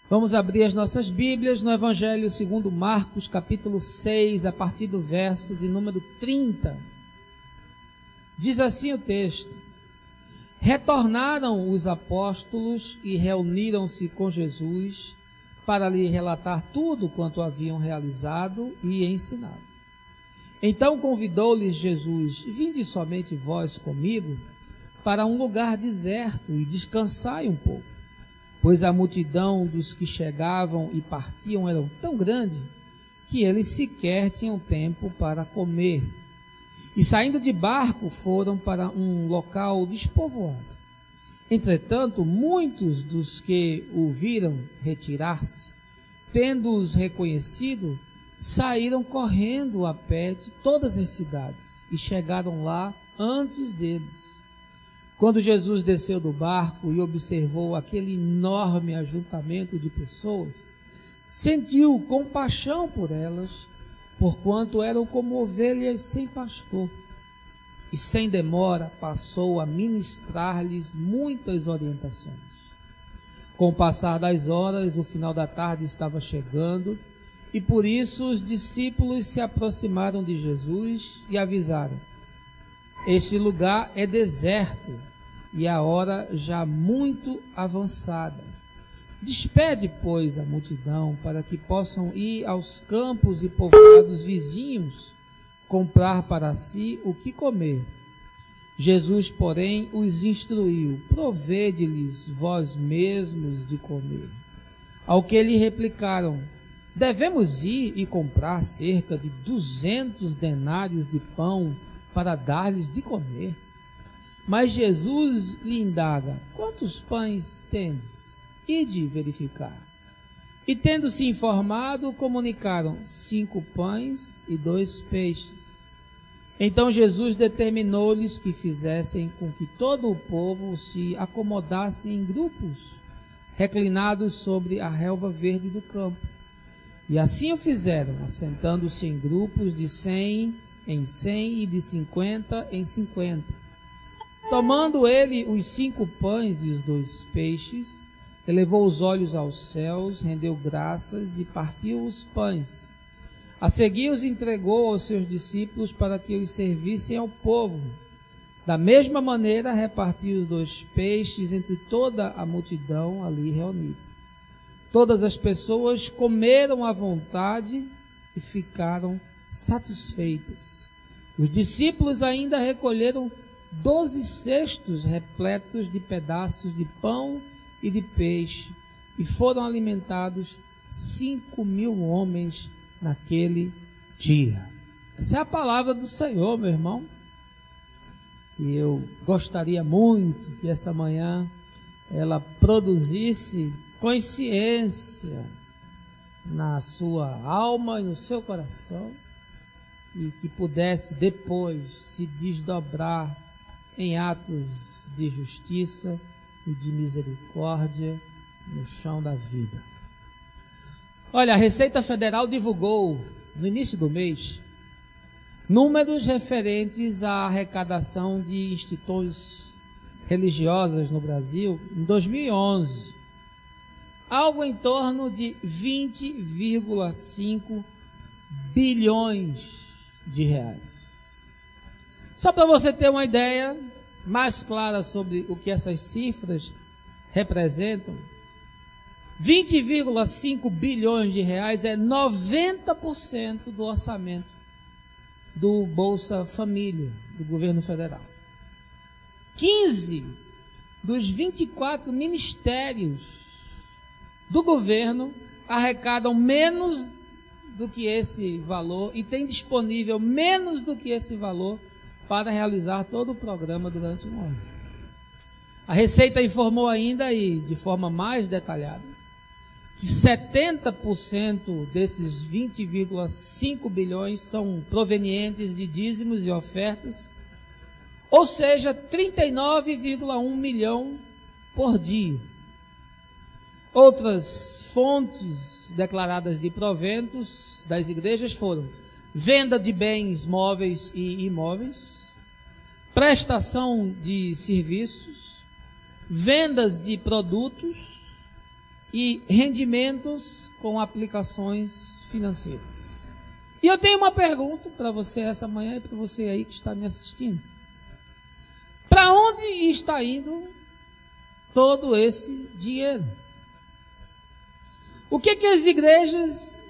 Vamos abrir as nossas Bíblias no Evangelho segundo Marcos, capítulo 6, a partir do verso de número 30. Diz assim o texto: Retornaram os apóstolos e reuniram-se com Jesus para lhe relatar tudo quanto haviam realizado e ensinado. Então convidou-lhes Jesus: Vinde somente vós comigo para um lugar deserto e descansai um pouco. Pois a multidão dos que chegavam e partiam era tão grande que eles sequer tinham tempo para comer. E saindo de barco foram para um local despovoado. Entretanto, muitos dos que o viram retirar-se, tendo-os reconhecido, saíram correndo a pé de todas as cidades e chegaram lá antes deles. Quando Jesus desceu do barco e observou aquele enorme ajuntamento de pessoas, sentiu compaixão por elas, porquanto eram como ovelhas sem pastor. E sem demora passou a ministrar-lhes muitas orientações. Com o passar das horas, o final da tarde estava chegando, e por isso os discípulos se aproximaram de Jesus e avisaram: Este lugar é deserto e a hora já muito avançada. Despede, pois, a multidão para que possam ir aos campos e povoados vizinhos comprar para si o que comer. Jesus, porém, os instruiu: Provede-lhes vós mesmos de comer. Ao que lhe replicaram: Devemos ir e comprar cerca de 200 denários de pão para dar-lhes de comer. Mas Jesus lhe indaga: Quantos pães tendes? Ide verificar. E tendo-se informado, comunicaram: 5 pães e 2 peixes. Então Jesus determinou-lhes que fizessem com que todo o povo se acomodasse em grupos, reclinados sobre a relva verde do campo. E assim o fizeram, assentando-se em grupos de 100 em 100 e de 50 em 50. Tomando ele os 5 pães e os 2 peixes, elevou os olhos aos céus, rendeu graças e partiu os pães. A seguir os entregou aos seus discípulos para que os servissem ao povo. Da mesma maneira repartiu os 2 peixes entre toda a multidão ali reunida. Todas as pessoas comeram à vontade e ficaram satisfeitas. Os discípulos ainda recolheram 12 cestos repletos de pedaços de pão e de peixe, e foram alimentados 5.000 homens naquele dia. Essa é a palavra do Senhor, meu irmão. E eu gostaria muito que essa manhã ela produzisse consciência na sua alma e no seu coração, e que pudesse depois se desdobrar em atos de justiça e de misericórdia no chão da vida. Olha, a Receita Federal divulgou no início do mês números referentes à arrecadação de instituições religiosas no Brasil em 2011. Algo em torno de 20,5 bilhões de reais. Só para você ter uma ideia mais clara sobre o que essas cifras representam, 20,5 bilhões de reais é 90% do orçamento do Bolsa Família, do governo federal. 15 dos 24 ministérios do governo arrecadam menos do que esse valor e tem disponível menos do que esse valor para realizar todo o programa durante um ano. A Receita informou ainda, e de forma mais detalhada, que 70% desses 20,5 bilhões são provenientes de dízimos e ofertas, ou seja, 39,1 milhão por dia. Outras fontes declaradas de proventos das igrejas foram venda de bens móveis e imóveis, prestação de serviços, vendas de produtos e rendimentos com aplicações financeiras. E eu tenho uma pergunta para você essa manhã e para você aí que está me assistindo. Para onde está indo todo esse dinheiro? O que as igrejas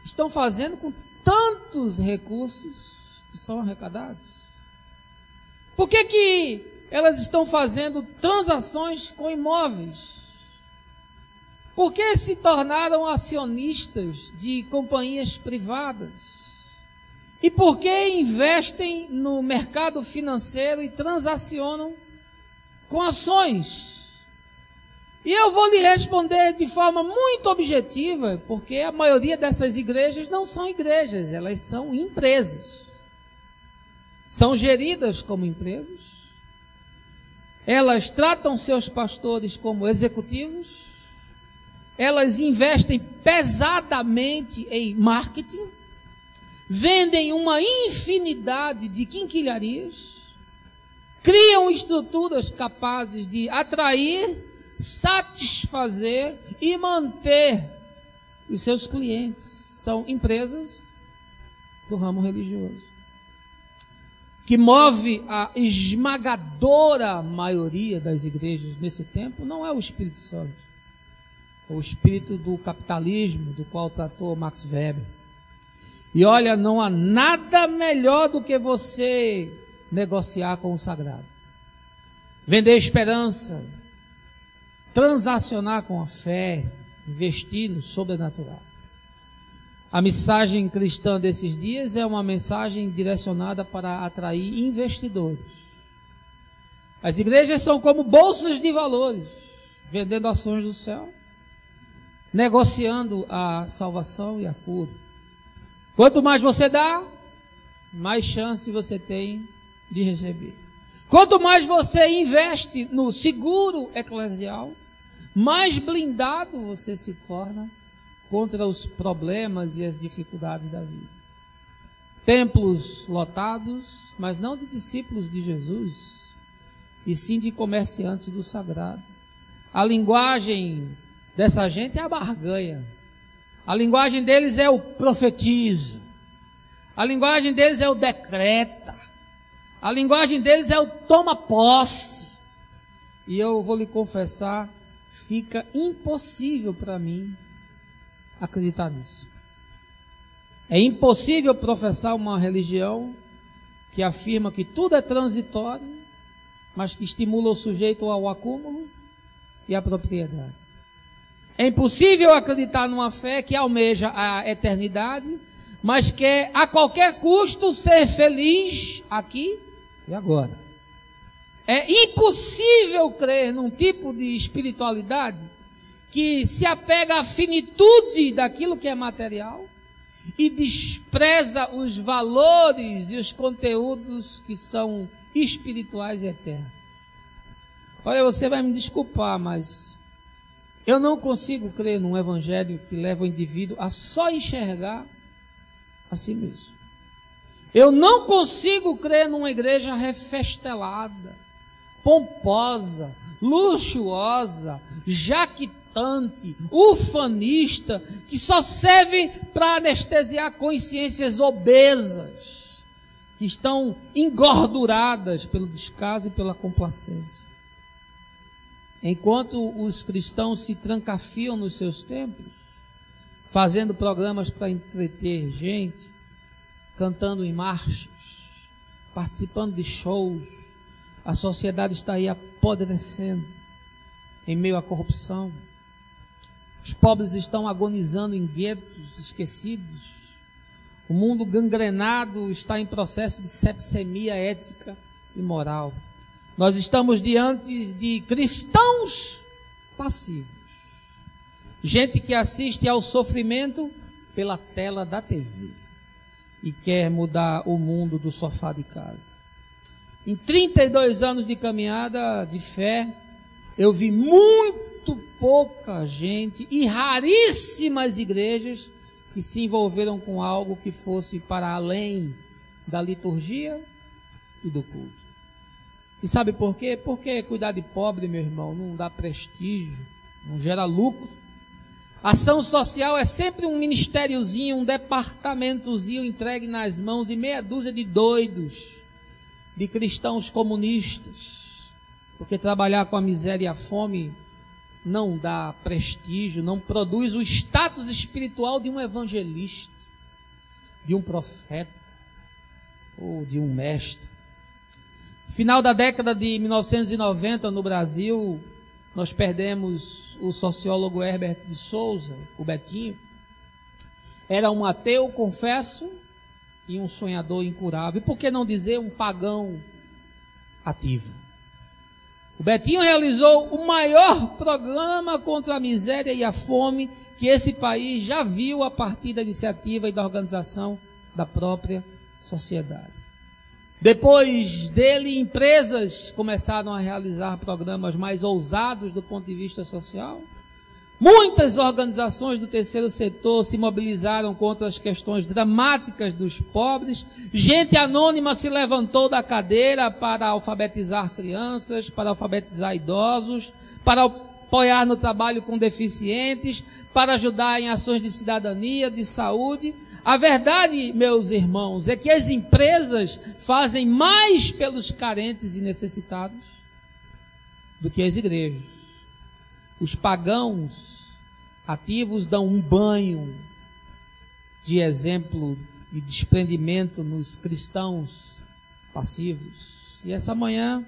estão fazendo com tantos recursos que são arrecadados? Por que elas estão fazendo transações com imóveis? Por que se tornaram acionistas de companhias privadas? E por que investem no mercado financeiro e transacionam com ações? E eu vou lhe responder de forma muito objetiva, porque a maioria dessas igrejas não são igrejas, elas são empresas. São geridas como empresas. Elas tratam seus pastores como executivos. Elas investem pesadamente em marketing. Vendem uma infinidade de quinquilharias. Criam estruturas capazes de atrair, satisfazer e manter os seus clientes. São empresas do ramo religioso. O que move a esmagadora maioria das igrejas nesse tempo não é o Espírito Santo, é o espírito do capitalismo, do qual tratou Max Weber. E olha, não há nada melhor do que você negociar com o sagrado, vender esperança, transacionar com a fé, investir no sobrenatural. A mensagem cristã desses dias é uma mensagem direcionada para atrair investidores. As igrejas são como bolsas de valores, vendendo ações do céu, negociando a salvação e a cura. Quanto mais você dá, mais chance você tem de receber. Quanto mais você investe no seguro eclesial, mais blindado você se torna contra os problemas e as dificuldades da vida. Templos lotados, mas não de discípulos de Jesus, e sim de comerciantes do sagrado. A linguagem dessa gente é a barganha. A linguagem deles é o profetizo. A linguagem deles é o decreta. A linguagem deles é o toma posse. E eu vou lhe confessar, fica impossível para mim acreditar nisso. É impossível professar uma religião que afirma que tudo é transitório, mas que estimula o sujeito ao acúmulo e à propriedade. É impossível acreditar numa fé que almeja a eternidade, mas quer a qualquer custo ser feliz aqui e agora. É impossível crer num tipo de espiritualidade que se apega à finitude daquilo que é material e despreza os valores e os conteúdos que são espirituais e eternos. Olha, você vai me desculpar, mas eu não consigo crer num evangelho que leva o indivíduo a só enxergar a si mesmo. Eu não consigo crer numa igreja refestelada, pomposa, luxuosa, jactante, ufanista, que só serve para anestesiar consciências obesas, que estão engorduradas pelo descaso e pela complacência. Enquanto os cristãos se trancafiam nos seus templos, fazendo programas para entreter gente, cantando em marchas, participando de shows, a sociedade está aí apodrecendo em meio à corrupção. Os pobres estão agonizando em guetos esquecidos. O mundo gangrenado está em processo de sepsemia ética e moral. Nós estamos diante de cristãos passivos. Gente que assiste ao sofrimento pela tela da TV e quer mudar o mundo do sofá de casa. Em 32 anos de caminhada de fé, eu vi muito pouca gente e raríssimas igrejas que se envolveram com algo que fosse para além da liturgia e do culto. E sabe por quê? Porque cuidar de pobre, meu irmão, não dá prestígio, não gera lucro, Ação social é sempre um ministériozinho, um departamentozinho entregue nas mãos de meia dúzia de doidos, de cristãos comunistas, porque trabalhar com a miséria e a fome não dá prestígio, não produz o status espiritual de um evangelista, de um profeta ou de um mestre. Final da década de 1990 no Brasil, nós perdemos o sociólogo Herbert de Souza, o Betinho. Era um ateu, confesso, e um sonhador incurável. E por que não dizer um pagão ativo? O Betinho realizou o maior programa contra a miséria e a fome que esse país já viu a partir da iniciativa e da organização da própria sociedade. Depois dele, empresas começaram a realizar programas mais ousados do ponto de vista social. Muitas organizações do terceiro setor se mobilizaram contra as questões dramáticas dos pobres. Gente anônima se levantou da cadeira para alfabetizar crianças, para alfabetizar idosos, para apoiar no trabalho com deficientes, para ajudar em ações de cidadania, de saúde. A verdade, meus irmãos, é que as empresas fazem mais pelos carentes e necessitados do que as igrejas. Os pagãos ativos dão um banho de exemplo e desprendimento nos cristãos passivos. E essa manhã,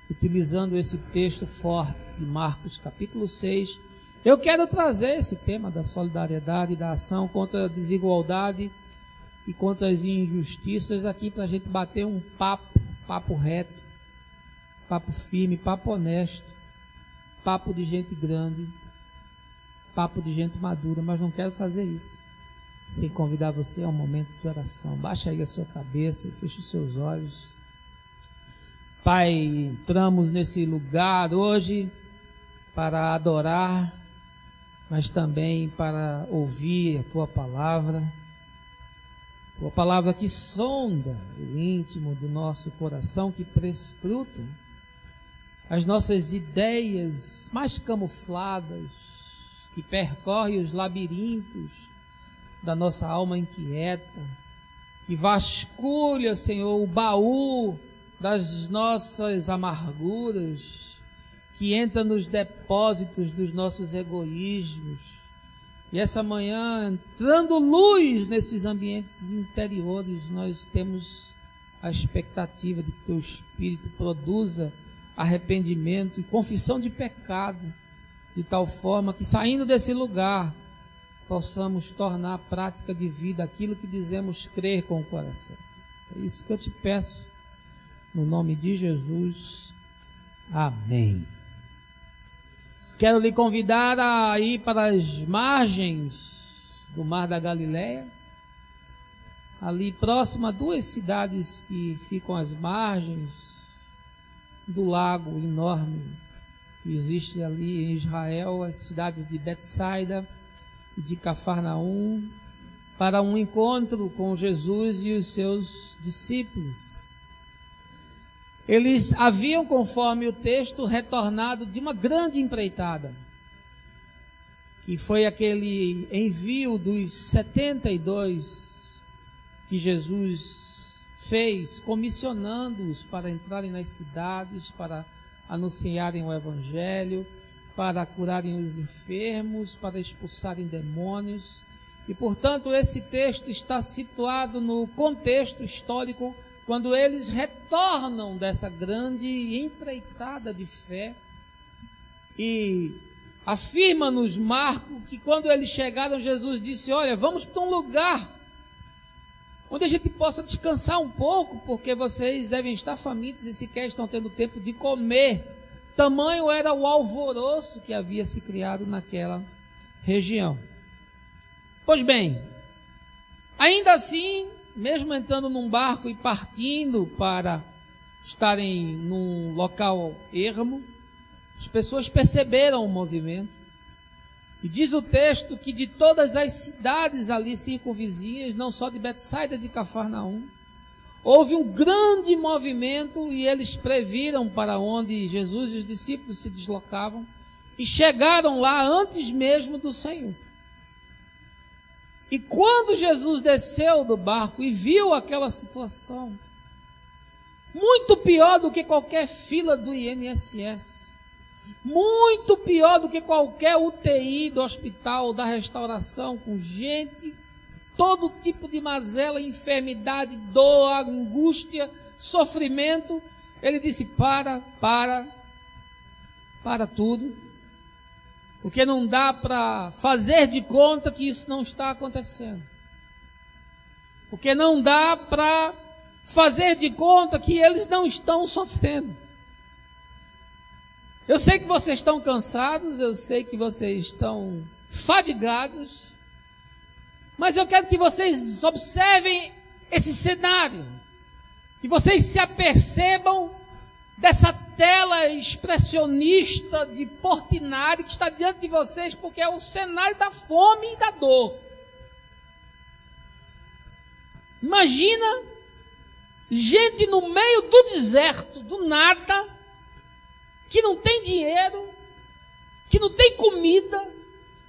utilizando esse texto forte de Marcos capítulo 6, eu quero trazer esse tema da solidariedade e da ação contra a desigualdade e contra as injustiças aqui para a gente bater um papo reto, papo firme, papo honesto, papo de gente grande, papo de gente madura, mas não quero fazer isso sem convidar você a um momento de oração. Baixa aí a sua cabeça e feche os seus olhos. Pai, entramos nesse lugar hoje para adorar, mas também para ouvir a Tua palavra que sonda o íntimo do nosso coração, que prescruta as nossas ideias mais camufladas, que percorre os labirintos da nossa alma inquieta, que vasculha, Senhor, o baú das nossas amarguras, que entra nos depósitos dos nossos egoísmos. E essa manhã, entrando luz nesses ambientes interiores, nós temos a expectativa de que Teu Espírito produza arrependimento e confissão de pecado, de tal forma que, saindo desse lugar, possamos tornar prática de vida aquilo que dizemos crer com o coração. É isso que eu te peço, no nome de Jesus. Amém. Quero lhe convidar a ir para as margens do Mar da Galileia, ali próximo a duas cidades que ficam às margens do lago enorme que existe ali em Israel, as cidades de Betsaida e de Cafarnaum, para um encontro com Jesus e os seus discípulos. Eles haviam, conforme o texto, retornado de uma grande empreitada, que foi aquele envio dos 72 que Jesus fez, comissionando-os para entrarem nas cidades, para anunciarem o Evangelho, para curarem os enfermos, para expulsarem demônios. E, portanto, esse texto está situado no contexto histórico, quando eles retornam dessa grande empreitada de fé. E afirma-nos Marco que quando eles chegaram, Jesus disse: olha, vamos para um lugar onde a gente possa descansar um pouco, porque vocês devem estar famintos e sequer estão tendo tempo de comer. Tamanho era o alvoroço que havia se criado naquela região. Pois bem, ainda assim, mesmo entrando num barco e partindo para estarem num local ermo, as pessoas perceberam o movimento. E diz o texto que de todas as cidades ali circunvizinhas, não só de Betsaida, de Cafarnaum, houve um grande movimento e eles previram para onde Jesus e os discípulos se deslocavam e chegaram lá antes mesmo do Senhor. E quando Jesus desceu do barco e viu aquela situação, muito pior do que qualquer fila do INSS, muito pior do que qualquer UTI do hospital, da restauração, com gente, todo tipo de mazela, enfermidade, dor, angústia, sofrimento. Ele disse: para tudo, porque não dá para fazer de conta que isso não está acontecendo, porque não dá para fazer de conta que eles não estão sofrendo. Eu sei que vocês estão cansados, eu sei que vocês estão fadigados, mas eu quero que vocês observem esse cenário, que vocês se apercebam dessa tela expressionista de Portinari que está diante de vocês, porque é o cenário da fome e da dor. Imagina gente no meio do deserto, do nada, que não tem dinheiro, que não tem comida,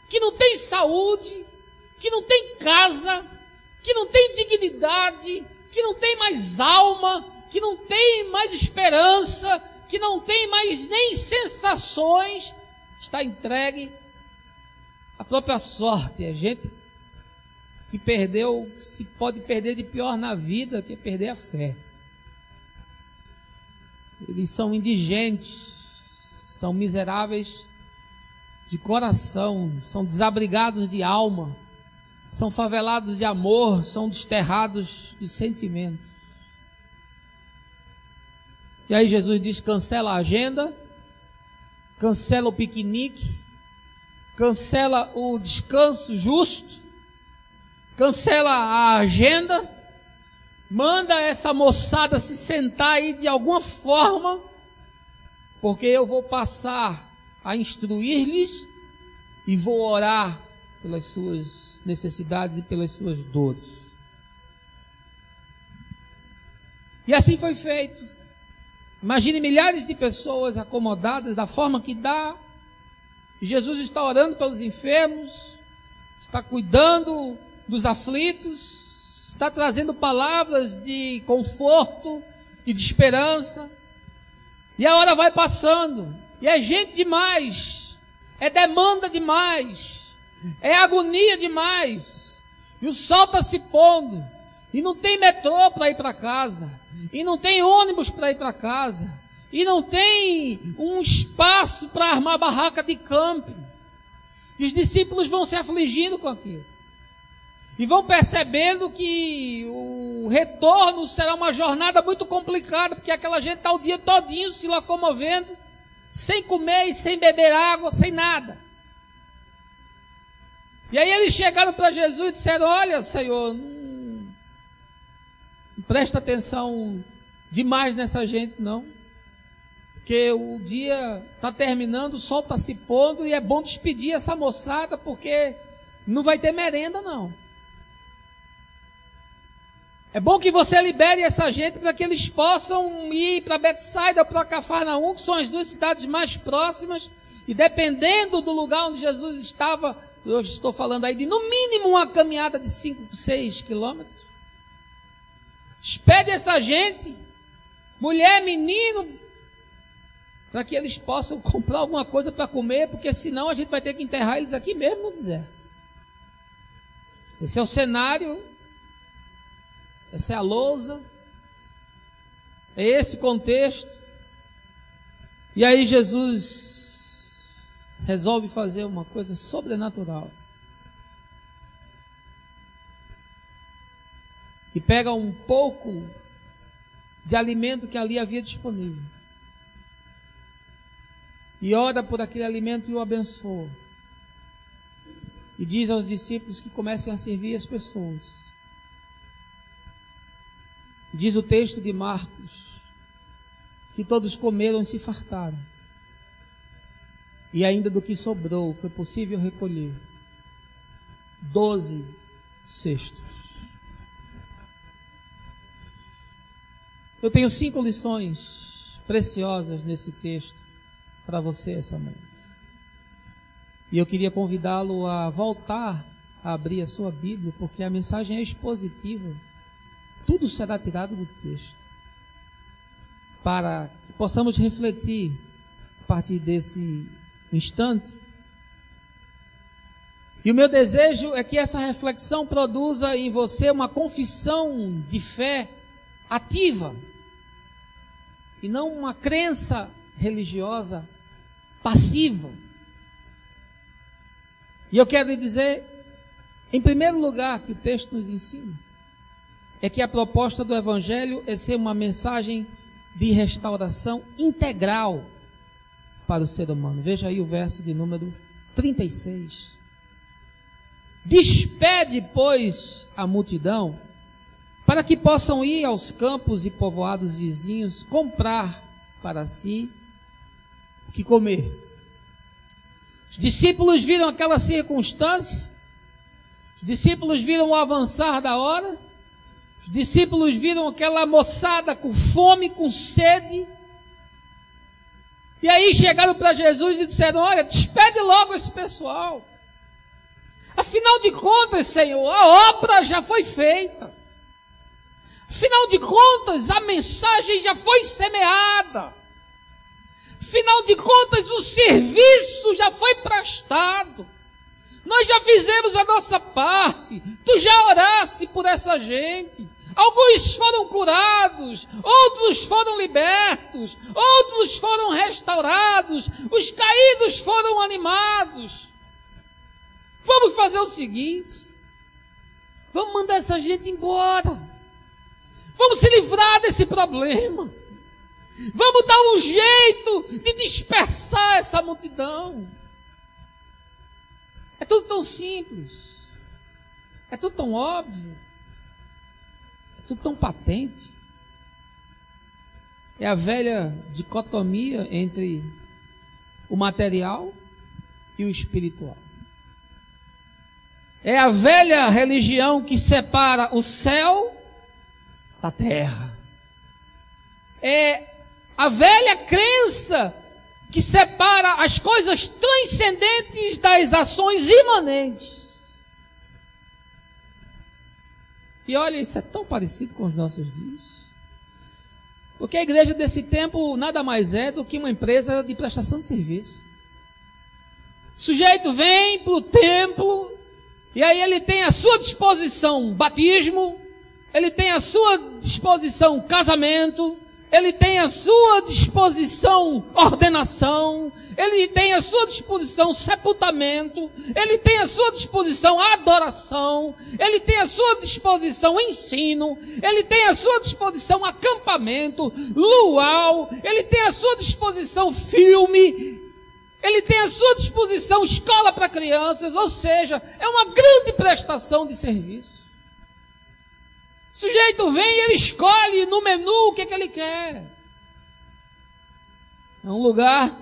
que não tem saúde, que não tem casa, que não tem dignidade, que não tem mais alma, que não tem mais esperança, que não tem mais nem sensações, está entregue à própria sorte. É gente que perdeu, se pode perder de pior na vida, que é perder a fé. Eles são indigentes, são miseráveis de coração, são desabrigados de alma, são favelados de amor, são desterrados de sentimento. E aí Jesus diz: cancela a agenda, cancela o piquenique, cancela o descanso justo, cancela a agenda, manda essa moçada se sentar aí de alguma forma, porque eu vou passar a instruir-lhes e vou orar pelas suas necessidades e pelas suas dores. E assim foi feito. Imagine milhares de pessoas acomodadas da forma que dá. Jesus está orando pelos enfermos, está cuidando dos aflitos, está trazendo palavras de conforto e de esperança. E a hora vai passando, e é gente demais, é demanda demais, é agonia demais, e o sol está se pondo, e não tem metrô para ir para casa, e não tem ônibus para ir para casa, e não tem um espaço para armar barraca de campo. E os discípulos vão se afligindo com aquilo, e vão percebendo que o retorno será uma jornada muito complicada, porque aquela gente está o dia todinho se locomovendo, sem comer e sem beber água, sem nada. E aí eles chegaram para Jesus e disseram: olha, Senhor, não presta atenção demais nessa gente não, porque o dia está terminando, o sol está se pondo, e é bom despedir essa moçada, porque não vai ter merenda não. É bom que você libere essa gente para que eles possam ir para Betsaida ou para Cafarnaum, que são as duas cidades mais próximas, e dependendo do lugar onde Jesus estava, eu estou falando aí de no mínimo uma caminhada de 5, 6 quilômetros. Despede essa gente, mulher, menino, para que eles possam comprar alguma coisa para comer, porque senão a gente vai ter que enterrar eles aqui mesmo no deserto. Esse é o cenário. Essa é a lousa, é esse contexto. E aí Jesus resolve fazer uma coisa sobrenatural. E pega um pouco de alimento que ali havia disponível, e ora por aquele alimento e o abençoa. E diz aos discípulos que comecem a servir as pessoas. Diz o texto de Marcos que todos comeram e se fartaram, e ainda do que sobrou foi possível recolher 12 cestos. Eu tenho 5 lições preciosas nesse texto para você essa noite, e eu queria convidá-lo a voltar a abrir a sua Bíblia, porque a mensagem é expositiva. Tudo será tirado do texto, para que possamos refletir a partir desse instante. E o meu desejo é que essa reflexão produza em você uma confissão de fé ativa, e não uma crença religiosa passiva. E eu quero lhe dizer, em primeiro lugar, que o texto nos ensina é que a proposta do Evangelho é ser uma mensagem de restauração integral para o ser humano. Veja aí o verso de número 36. Despede, pois, a multidão, para que possam ir aos campos e povoados vizinhos comprar para si o que comer. Os discípulos viram aquela circunstância, os discípulos viram o avançar da hora, os discípulos viram aquela moçada com fome, com sede, e aí chegaram para Jesus e disseram: olha, despede logo esse pessoal. Afinal de contas, Senhor, a obra já foi feita. Afinal de contas, a mensagem já foi semeada. Afinal de contas, o serviço já foi prestado. Nós já fizemos a nossa parte. Tu já oraste por essa gente. Alguns foram curados, outros foram libertos, outros foram restaurados, os caídos foram animados. Vamos fazer o seguinte: vamos mandar essa gente embora. Vamos se livrar desse problema. Vamos dar um jeito de dispersar essa multidão. É tudo tão simples. É tudo tão óbvio. É tudo tão patente. É a velha dicotomia entre o material e o espiritual. É a velha religião que separa o céu da terra. É a velha crença que separa as coisas transcendentes das ações imanentes. E olha, isso é tão parecido com os nossos dias. Porque a igreja desse tempo nada mais é do que uma empresa de prestação de serviço. O sujeito vem para o templo, e aí ele tem à sua disposição batismo, ele tem à sua disposição casamento, ele tem à sua disposição ordenação, ele tem à sua disposição sepultamento, ele tem à sua disposição adoração, ele tem à sua disposição ensino, ele tem à sua disposição acampamento, luau, ele tem à sua disposição filme, ele tem à sua disposição escola para crianças, ou seja, é uma grande prestação de serviço. O sujeito vem e ele escolhe no menu o que ele quer. É um lugar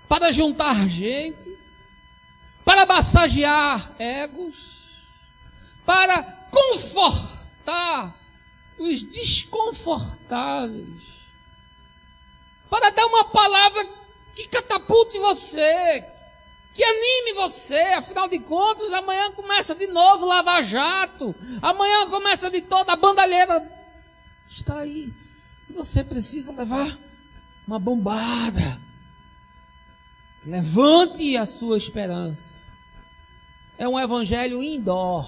para juntar gente, para massagear egos, para confortar os desconfortáveis, para dar uma palavra que catapulte você, que anime você. Afinal de contas, amanhã começa de novo Lava Jato, amanhã começa de toda a bandalheira está aí, e você precisa levar uma bombada. Levante a sua esperança. É um evangelho indoor,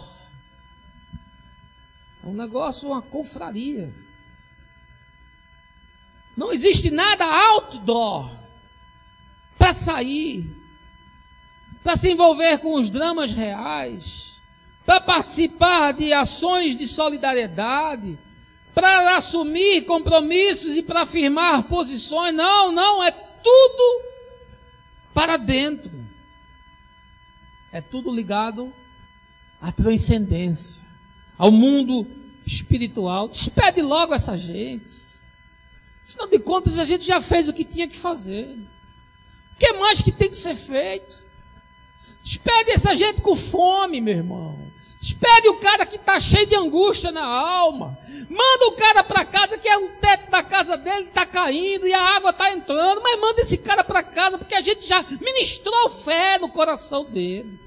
é um negócio, uma confraria. Não existe nada outdoor para sair, para se envolver com os dramas reais, para participar de ações de solidariedade, para assumir compromissos e para afirmar posições. Não, é tudo para dentro. É tudo ligado à transcendência, ao mundo espiritual. Despede logo essa gente. Afinal de contas, a gente já fez o que tinha que fazer. O que mais que tem que ser feito? Despede essa gente com fome, meu irmão. Despede o cara que está cheio de angústia na alma. Manda o cara para casa, que é o teto da casa dele está caindo e a água está entrando. Mas manda esse cara para casa, porque a gente já ministrou fé no coração dele.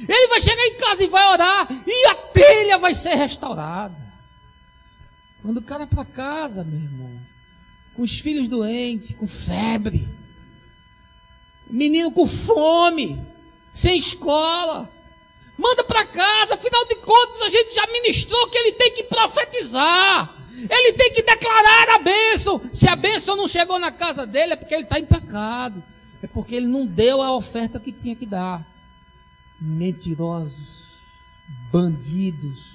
Ele vai chegar em casa e vai orar, e a telha vai ser restaurada. Manda o cara para casa, meu irmão, com os filhos doentes, com febre, menino com fome, sem escola. Manda para casa, afinal de contas a gente já ministrou que ele tem que profetizar, ele tem que declarar a bênção. Se a bênção não chegou na casa dele, é porque ele está em pecado, é porque ele não deu a oferta que tinha que dar. Mentirosos, bandidos,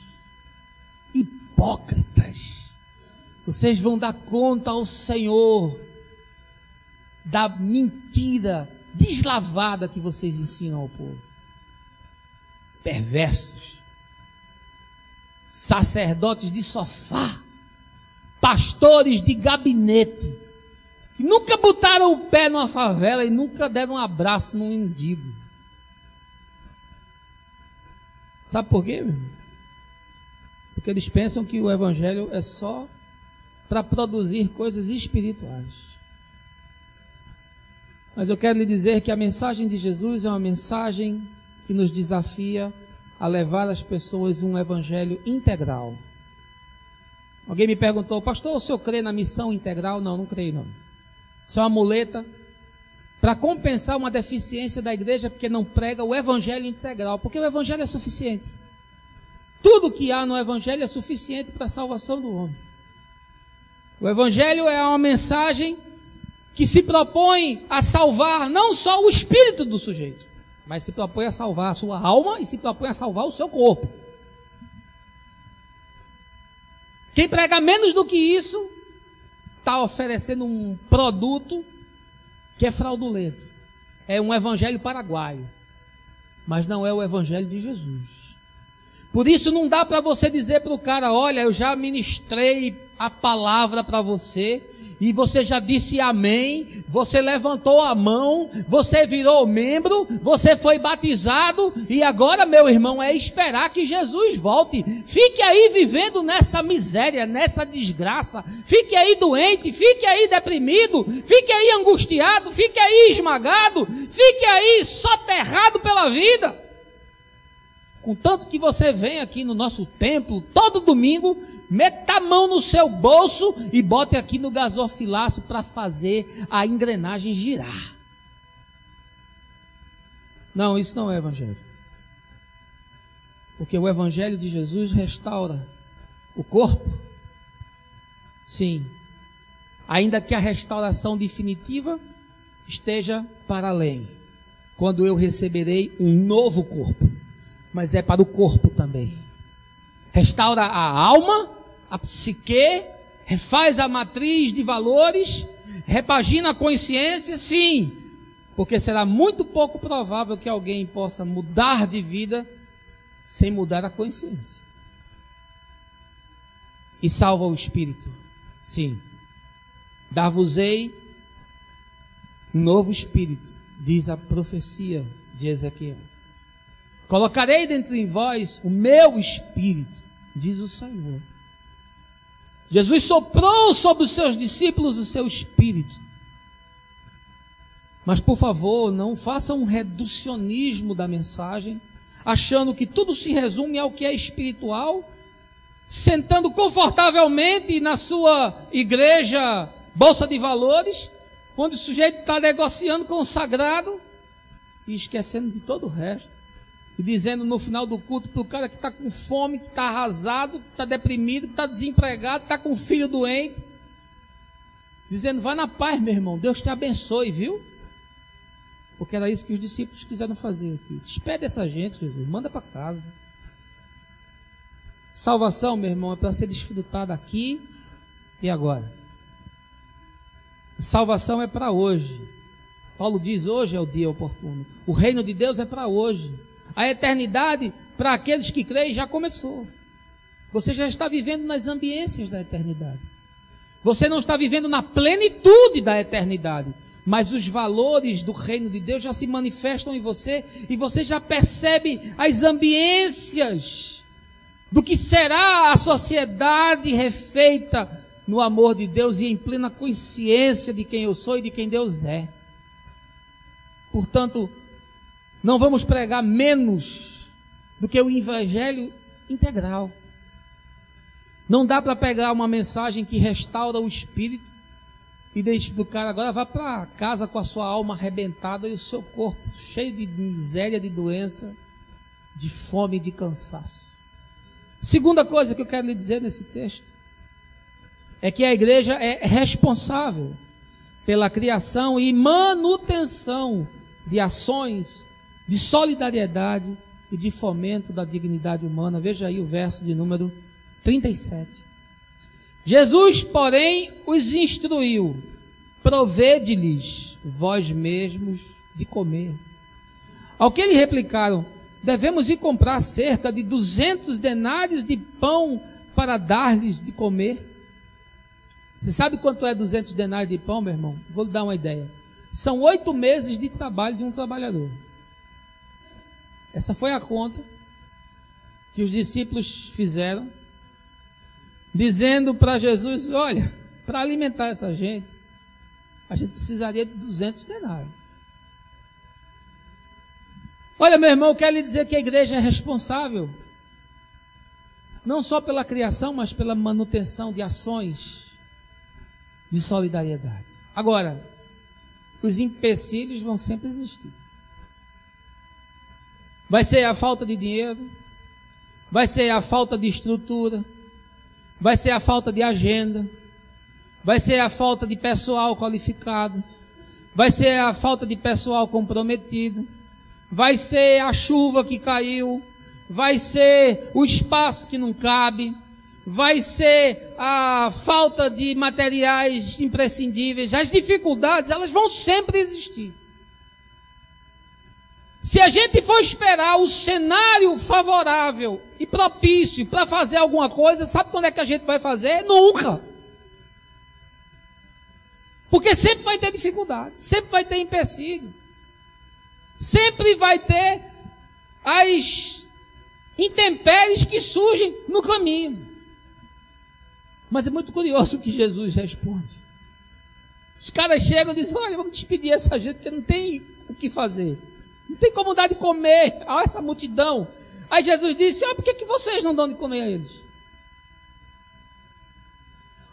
hipócritas, vocês vão dar conta ao Senhor da mentira deslavada que vocês ensinam ao povo. Perversos, sacerdotes de sofá, pastores de gabinete, que nunca botaram o pé numa favela e nunca deram um abraço num mendigo. Sabe por quê, meu irmão? Porque eles pensam que o evangelho é só para produzir coisas espirituais. Mas eu quero lhe dizer que a mensagem de Jesus é uma mensagem que nos desafia a levar às pessoas um evangelho integral. Alguém me perguntou: pastor, o senhor crê na missão integral? Não, não creio não. Isso é uma muleta para compensar uma deficiência da igreja, porque não prega o evangelho integral, porque o evangelho é suficiente. Tudo que há no evangelho é suficiente para a salvação do homem. O evangelho é uma mensagem que se propõe a salvar não só o espírito do sujeito, mas se propõe a salvar a sua alma e se propõe a salvar o seu corpo. Quem prega menos do que isso está oferecendo um produto que é fraudulento. É um evangelho paraguaio, mas não é o evangelho de Jesus. Por isso não dá para você dizer para o cara: olha, eu já ministrei a palavra para você, e você já disse amém, você levantou a mão, você virou membro, você foi batizado, e agora, meu irmão, é esperar que Jesus volte. Fique aí vivendo nessa miséria, nessa desgraça, fique aí doente, fique aí deprimido, fique aí angustiado, fique aí esmagado, fique aí soterrado pela vida. Contanto que você vem aqui no nosso templo todo domingo, meta a mão no seu bolso e bote aqui no gasofilaço para fazer a engrenagem girar. Não, isso não é evangelho. Porque o evangelho de Jesus restaura o corpo. Sim. Ainda que a restauração definitiva esteja para além. Quando eu receberei um novo corpo. Mas é para o corpo também. Restaura a alma, a psique, refaz a matriz de valores, repagina a consciência, sim, porque será muito pouco provável que alguém possa mudar de vida sem mudar a consciência. E salva o espírito, sim. Dar-vos-ei um novo espírito, diz a profecia de Ezequiel. Colocarei dentro de vós o meu espírito, diz o Senhor. Jesus soprou sobre os seus discípulos o seu espírito. Mas, por favor, não faça um reducionismo da mensagem, achando que tudo se resume ao que é espiritual, sentando confortavelmente na sua igreja, bolsa de valores, onde o sujeito está negociando com o sagrado e esquecendo de todo o resto. E dizendo no final do culto para o cara que está com fome, que está arrasado, que está deprimido, que está desempregado, que está com um filho doente, dizendo: vai na paz, meu irmão, Deus te abençoe, viu? Porque era isso que os discípulos quiseram fazer aqui. Despede essa gente, Jesus, manda para casa. Salvação, meu irmão, é para ser desfrutada aqui e agora. Salvação é para hoje. Paulo diz: hoje é o dia oportuno. O reino de Deus é para hoje. A eternidade, para aqueles que creem, já começou. Você já está vivendo nas ambiências da eternidade. Você não está vivendo na plenitude da eternidade, mas os valores do reino de Deus já se manifestam em você, e você já percebe as ambiências do que será a sociedade refeita no amor de Deus e em plena consciência de quem eu sou e de quem Deus é. Portanto, Não vamos pregar menos do que o evangelho integral. Não dá para pegar uma mensagem que restaura o espírito e deixa do cara agora vá para casa com a sua alma arrebentada e o seu corpo cheio de miséria, de doença, de fome e de cansaço. Segunda coisa que eu quero lhe dizer nesse texto é que a igreja é responsável pela criação e manutenção de ações de solidariedade e de fomento da dignidade humana. Veja aí o verso de número 37. Jesus, porém, os instruiu: provede-lhes vós mesmos de comer. Ao que lhe replicaram: devemos ir comprar cerca de 200 denários de pão para dar-lhes de comer. Você sabe quanto é 200 denários de pão, meu irmão? Vou lhe dar uma ideia. São 8 meses de trabalho de um trabalhador. Essa foi a conta que os discípulos fizeram, dizendo para Jesus: olha, para alimentar essa gente, a gente precisaria de 200 denários. Olha, meu irmão, eu quero lhe dizer que a igreja é responsável, não só pela criação, mas pela manutenção de ações de solidariedade. Agora, os empecilhos vão sempre existir. Vai ser a falta de dinheiro, vai ser a falta de estrutura, vai ser a falta de agenda, vai ser a falta de pessoal qualificado, vai ser a falta de pessoal comprometido, vai ser a chuva que caiu, vai ser o espaço que não cabe, vai ser a falta de materiais imprescindíveis. As dificuldades, elas vão sempre existir. Se a gente for esperar o cenário favorável e propício para fazer alguma coisa, sabe quando é que a gente vai fazer? Nunca. Porque sempre vai ter dificuldade, sempre vai ter empecilho, sempre vai ter as intempéries que surgem no caminho. Mas é muito curioso o que Jesus responde. Os caras chegam e dizem: olha, vamos despedir essa gente, porque não tem o que fazer. Não tem como dar de comer a essa multidão. Aí Jesus disse: por que vocês não dão de comer a eles?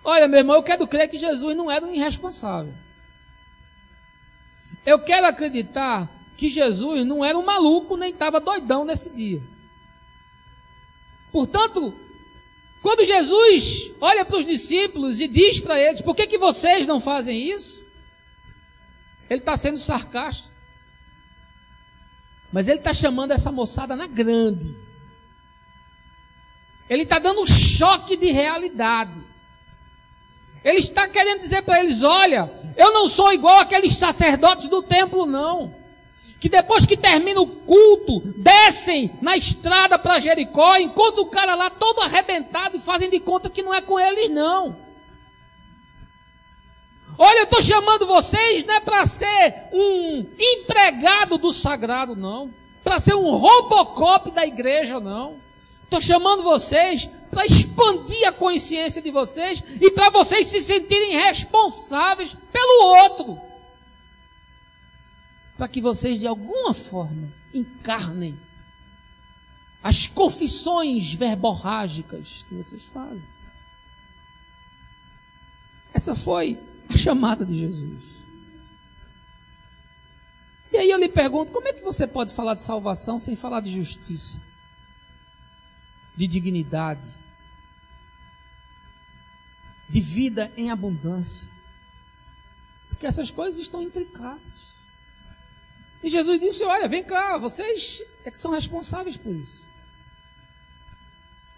Olha, meu irmão, eu quero crer que Jesus não era um irresponsável. Eu quero acreditar que Jesus não era um maluco, nem estava doidão nesse dia. Portanto, quando Jesus olha para os discípulos e diz para eles: por que vocês não fazem isso? Ele está sendo sarcástico. Mas ele está chamando essa moçada na grande. Ele está dando um choque de realidade. Ele está querendo dizer para eles: olha, eu não sou igual aqueles sacerdotes do templo, não, que depois que termina o culto, descem na estrada para Jericó, encontram o cara lá todo arrebentado e fazem de conta que não é com eles, não. Olha, eu estou chamando vocês não é para ser um empregado do sagrado, não, para ser um Robocop da igreja, não. Estou chamando vocês para expandir a consciência de vocês e para vocês se sentirem responsáveis pelo outro, para que vocês de alguma forma encarnem as confissões verborrágicas que vocês fazem. Essa foi a chamada de Jesus. E aí eu lhe pergunto: como é que você pode falar de salvação sem falar de justiça, de dignidade, de vida em abundância? Porque essas coisas estão intricadas. E Jesus disse: olha, vem cá, vocês é que são responsáveis por isso.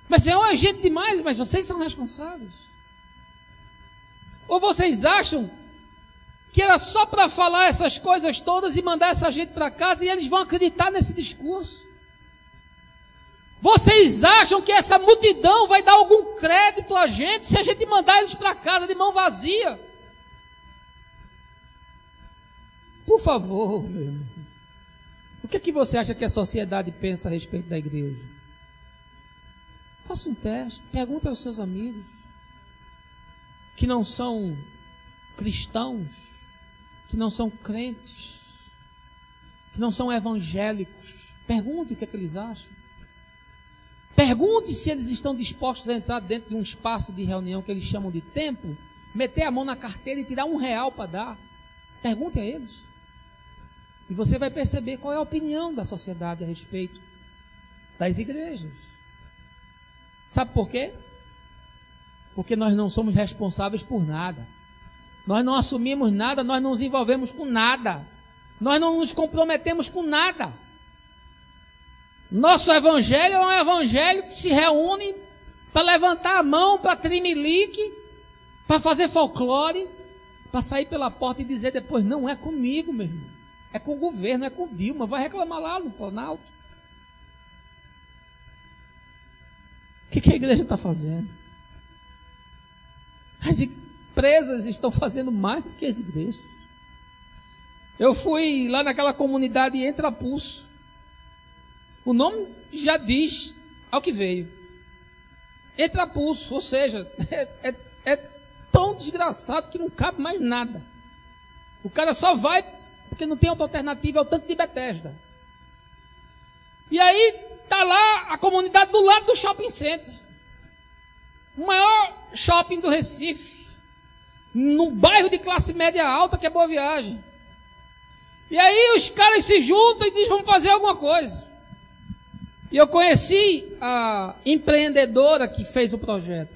Mas Senhor, é gente demais, mas vocês são responsáveis. Ou vocês acham que era só para falar essas coisas todas e mandar essa gente para casa e eles vão acreditar nesse discurso? Vocês acham que essa multidão vai dar algum crédito a gente se a gente mandar eles para casa de mão vazia? Por favor, meu irmão, o que você acha que a sociedade pensa a respeito da igreja? Faça um teste, pergunte aos seus amigos que não são cristãos, que não são crentes, que não são evangélicos. Pergunte o que é que eles acham. Pergunte se eles estão dispostos a entrar dentro de um espaço de reunião que eles chamam de templo, meter a mão na carteira e tirar R$1 para dar. Pergunte a eles. E você vai perceber qual é a opinião da sociedade a respeito das igrejas. Sabe por quê? Porque nós não somos responsáveis por nada. Nós não assumimos nada, nós não nos envolvemos com nada. Nós não nos comprometemos com nada. Nosso evangelho é um evangelho que se reúne para levantar a mão, para trimelique, para fazer folclore, para sair pela porta e dizer depois, não é comigo, meu irmão. É com o governo, é com Dilma, vai reclamar lá no Planalto. O que a igreja está fazendo? As empresas estão fazendo mais do que as igrejas. Eu fui lá naquela comunidade Entrapulso. O nome já diz ao que veio. Entrapulso, ou seja, é tão desgraçado que não cabe mais nada. O cara só vai porque não tem outra alternativa, é o tanque de Betesda. E aí está lá a comunidade do lado do shopping center. O maior shopping do Recife. Num bairro de classe média alta que é Boa Viagem. E aí os caras se juntam e dizem, vamos fazer alguma coisa. E eu conheci a empreendedora que fez o projeto.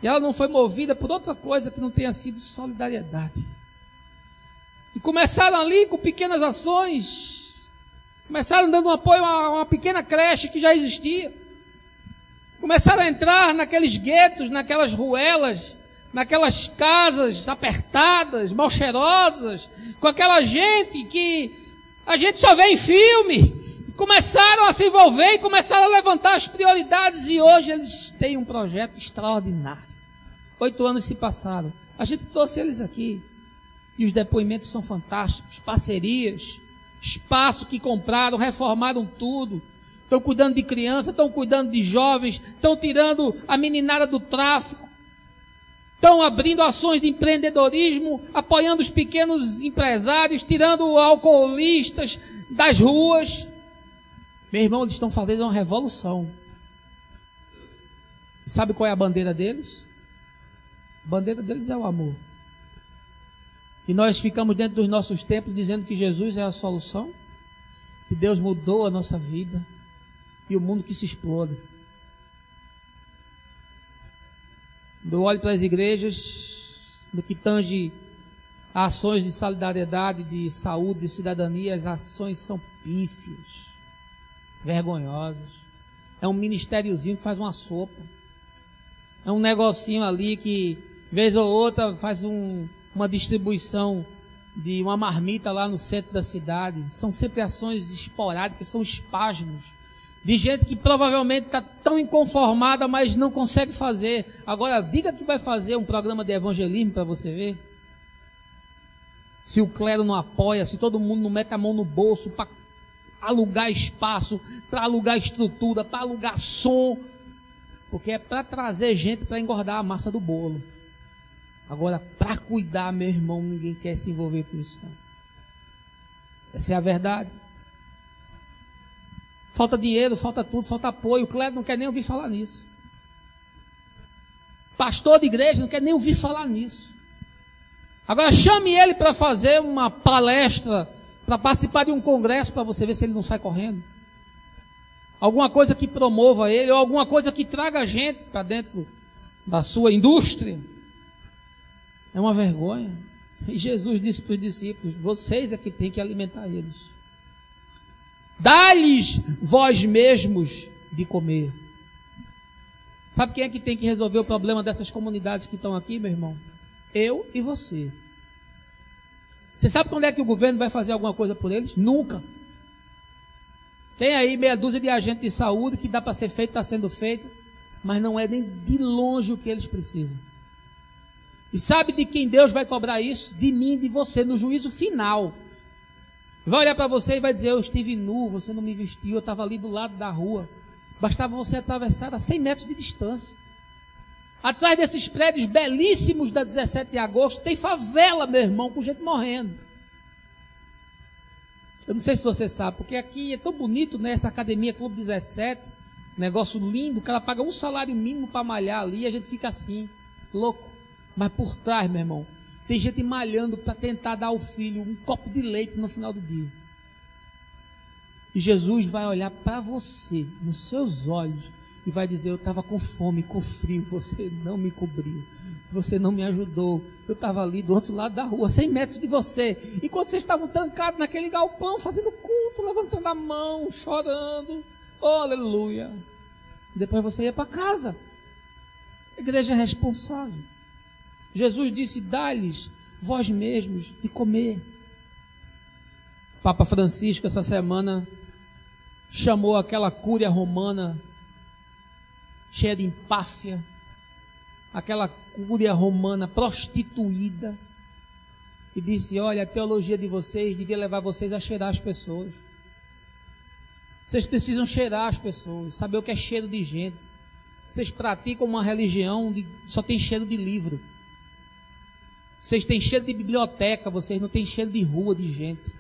E ela não foi movida por outra coisa que não tenha sido solidariedade. E começaram ali com pequenas ações. Começaram dando um apoio a uma pequena creche que já existia. Começaram a entrar naqueles guetos, naquelas ruelas, naquelas casas apertadas, mal cheirosas, com aquela gente que a gente só vê em filme. Começaram a se envolver e começaram a levantar as prioridades e hoje eles têm um projeto extraordinário. 8 anos se passaram. A gente trouxe eles aqui e os depoimentos são fantásticos. Parcerias, espaço que compraram, reformaram tudo. Estão cuidando de crianças, estão cuidando de jovens, estão tirando a meninada do tráfico. Estão abrindo ações de empreendedorismo, apoiando os pequenos empresários, tirando alcoolistas das ruas. Meu irmão, eles estão fazendo uma revolução. Sabe qual é a bandeira deles? A bandeira deles é o amor. E nós ficamos dentro dos nossos templos dizendo que Jesus é a solução, que Deus mudou a nossa vida e o mundo que se exploda. Eu olho para as igrejas, no que tange a ações de solidariedade, de saúde, de cidadania, as ações são pífias, vergonhosas. É um ministériozinho que faz uma sopa. É um negocinho ali que, vez ou outra, faz uma distribuição de uma marmita lá no centro da cidade. São sempre ações esporádicas, são espasmos de gente que provavelmente está tão inconformada, mas não consegue fazer. Agora, diga que vai fazer um programa de evangelismo para você ver. Se o clero não apoia, se todo mundo não mete a mão no bolso para alugar espaço, para alugar estrutura, para alugar som, porque é para trazer gente para engordar a massa do bolo. Agora, para cuidar, meu irmão, ninguém quer se envolver com isso, não. Essa é a verdade. Falta dinheiro, falta tudo, falta apoio. O clero não quer nem ouvir falar nisso. Pastor de igreja não quer nem ouvir falar nisso. Agora chame ele para fazer uma palestra, para participar de um congresso, para você ver se ele não sai correndo. Alguma coisa que promova ele, ou alguma coisa que traga gente para dentro da sua indústria. É uma vergonha. E Jesus disse para os discípulos, vocês é que têm que alimentar eles. Dá-lhes vós mesmos de comer. Sabe quem é que tem que resolver o problema dessas comunidades que estão aqui, meu irmão? Eu e você. Você sabe quando é que o governo vai fazer alguma coisa por eles? Nunca. Tem aí meia dúzia de agentes de saúde que dá para ser feito, está sendo feito, mas não é nem de longe o que eles precisam. E sabe de quem Deus vai cobrar isso? De mim e de você, no juízo final. Vai olhar para você e vai dizer, eu estive nu, você não me vestiu, eu estava ali do lado da rua. Bastava você atravessar a 100 metros de distância. Atrás desses prédios belíssimos da 17 de agosto, tem favela, meu irmão, com gente morrendo. Eu não sei se você sabe, porque aqui é tão bonito, né? Essa academia Clube 17, negócio lindo, o cara paga um salário mínimo para malhar ali e a gente fica assim, louco. Mas por trás, meu irmão, tem gente malhando para tentar dar ao filho um copo de leite no final do dia. E Jesus vai olhar para você, nos seus olhos, e vai dizer: eu estava com fome, com frio, você não me cobriu, você não me ajudou, eu estava ali do outro lado da rua, 100 metros de você, enquanto vocês estavam trancados naquele galpão, fazendo culto, levantando a mão, chorando, oh, aleluia. Depois você ia para casa. A igreja é responsável. Jesus disse: dá-lhes vós mesmos de comer. Papa Francisco essa semana chamou aquela cúria romana cheia de empáfia, aquela cúria romana prostituída, e disse: olha, a teologia de vocês devia levar vocês a cheirar as pessoas. Vocês precisam cheirar as pessoas, saber o que é cheiro de gente. Vocês praticam uma religião de só tem cheiro de livro. Vocês têm cheiro de biblioteca, vocês não têm cheiro de rua, de gente.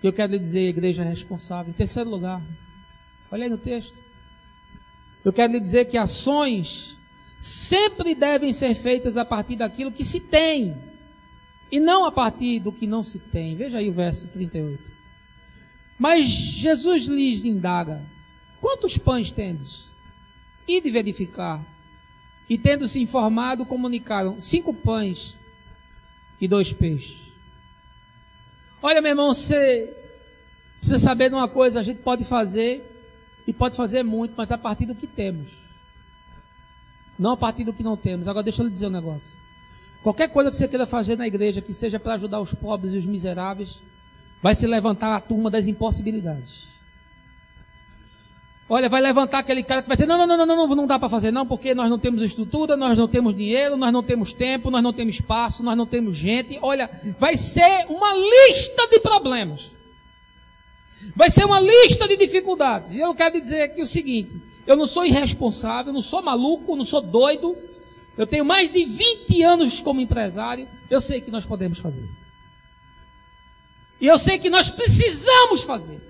Eu quero lhe dizer, a igreja é responsável. Em terceiro lugar, olha aí no texto. Eu quero lhe dizer que ações sempre devem ser feitas a partir daquilo que se tem, e não a partir do que não se tem. Veja aí o verso 38. Mas Jesus lhes indaga: quantos pães tendes? Ide verificar. E tendo se informado, comunicaram: 5 pães e 2 peixes. Olha, meu irmão, você precisa saber de uma coisa: a gente pode fazer, e pode fazer muito, mas a partir do que temos, não a partir do que não temos. Agora deixa eu lhe dizer um negócio: qualquer coisa que você queira fazer na igreja, que seja para ajudar os pobres e os miseráveis, vai se levantar a turma das impossibilidades. Olha, vai levantar aquele cara que vai dizer: não dá para fazer não, porque nós não temos estrutura, nós não temos dinheiro, nós não temos tempo, nós não temos espaço, nós não temos gente. Olha, vai ser uma lista de problemas, vai ser uma lista de dificuldades. E eu quero dizer aqui o seguinte: eu não sou irresponsável, não sou maluco, não sou doido. Eu tenho mais de 20 anos como empresário. Eu sei que nós podemos fazer, e eu sei que nós precisamos fazer.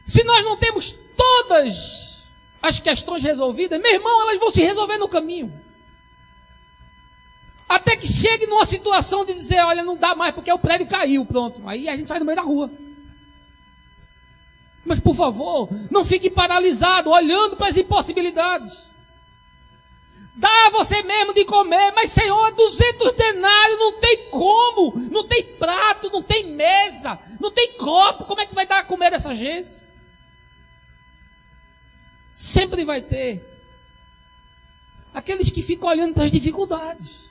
Se nós não temos todas as questões resolvidas, meu irmão, elas vão se resolver no caminho. Até que chegue numa situação de dizer: olha, não dá mais porque o prédio caiu, pronto. Aí a gente vai no meio da rua. Mas por favor, não fique paralisado, olhando para as impossibilidades. Dá a você mesmo de comer, mas Senhor, 200 denários, não tem como, não tem prato, não tem mesa, não tem copo, como é que vai dar a comer essa gente? Sempre vai ter aqueles que ficam olhando para as dificuldades,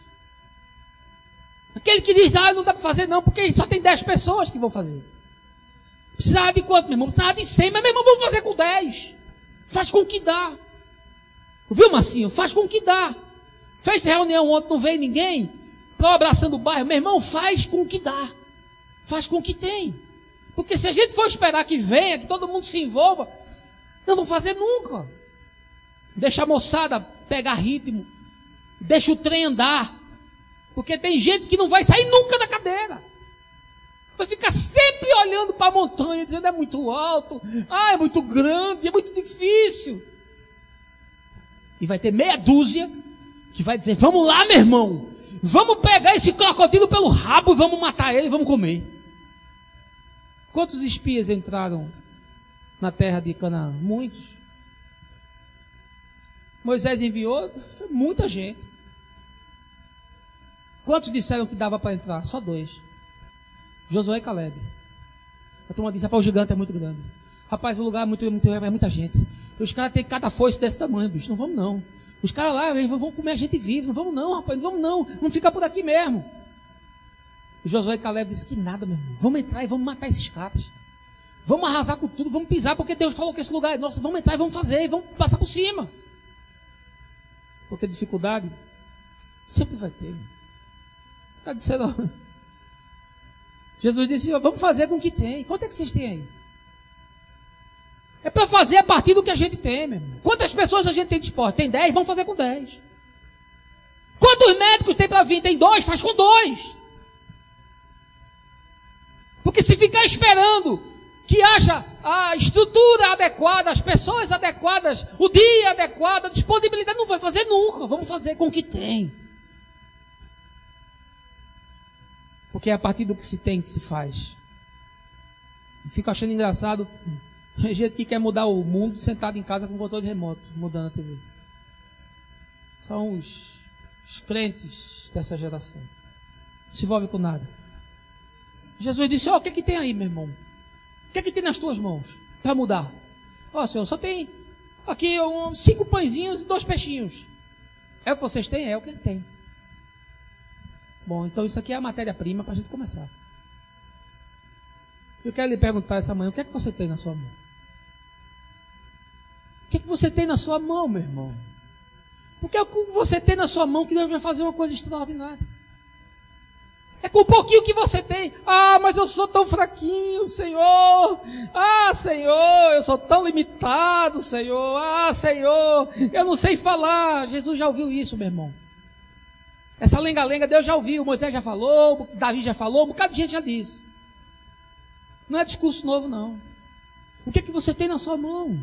aquele que diz: não dá para fazer não, porque só tem 10 pessoas que vão fazer. Precisava de quanto, meu irmão? Precisava de 100, mas meu irmão, vamos fazer com 10. Faz com o que dá. Viu, Marcinho? Faz com o que dá. Fez reunião ontem, não veio ninguém para abraçando o bairro. Meu irmão, faz com o que dá. Faz com o que tem. Porque se a gente for esperar que venha, que todo mundo se envolva, não vão fazer nunca. Deixa a moçada pegar ritmo, deixa o trem andar, porque tem gente que não vai sair nunca da cadeira, vai ficar sempre olhando para a montanha, dizendo: é muito alto, é muito grande, é muito difícil. E vai ter meia dúzia que vai dizer: vamos lá, meu irmão, vamos pegar esse crocodilo pelo rabo e vamos matar ele e vamos comer. Quantos espias entraram na terra de Canaã? Muitos. Moisés enviou, foi muita gente. Quantos disseram que dava para entrar? Só 2. Josué e Caleb. A turma disse: rapaz, o gigante é muito grande. Rapaz, o lugar é muita gente. E os caras têm cada foice desse tamanho, bicho. Não vamos não. Os caras lá vão comer a gente vivo. Não vamos não, rapaz. Não vamos não. Vamos ficar por aqui mesmo. E Josué e Caleb disse: que nada, meu irmão. Vamos entrar e vamos matar esses caras. Vamos arrasar com tudo, vamos pisar, porque Deus falou que esse lugar é nosso. Vamos entrar e vamos fazer, e vamos passar por cima. Porque dificuldade sempre vai ter. Está dizendo, Jesus disse: vamos fazer com o que tem. Quanto é que vocês têm aí? É para fazer a partir do que a gente tem, meu irmão. Quantas pessoas a gente tem de esporte? Tem 10, vamos fazer com 10. Quantos médicos tem para vir? Tem 2, faz com 2. Porque se ficar esperando que haja a estrutura adequada, as pessoas adequadas, o dia adequado, a disponibilidade, não vai fazer nunca. Vamos fazer com o que tem. Porque é a partir do que se tem que se faz. Eu fico achando engraçado gente que quer mudar o mundo sentado em casa com controle remoto, mudando a TV. São os crentes dessa geração. Não se envolve com nada. Jesus disse, o que é que tem aí, meu irmão? O que é que tem nas tuas mãos para mudar? Senhor, só tem aqui 5 pãezinhos e 2 peixinhos. É o que vocês têm? É o que ele tem. Bom, então isso aqui é a matéria-prima para a gente começar. Eu quero lhe perguntar essa manhã, o que é que você tem na sua mão? O que é que você tem na sua mão, meu irmão? O que é que você tem na sua mão que Deus vai fazer uma coisa extraordinária? É com o pouquinho que você tem. Mas eu sou tão fraquinho, Senhor. Senhor, eu sou tão limitado, Senhor. Senhor, eu não sei falar. Jesus já ouviu isso, meu irmão. Essa lenga-lenga Deus já ouviu. Moisés já falou, Davi já falou, um bocado de gente já disse. Não é discurso novo, não. O que é que você tem na sua mão?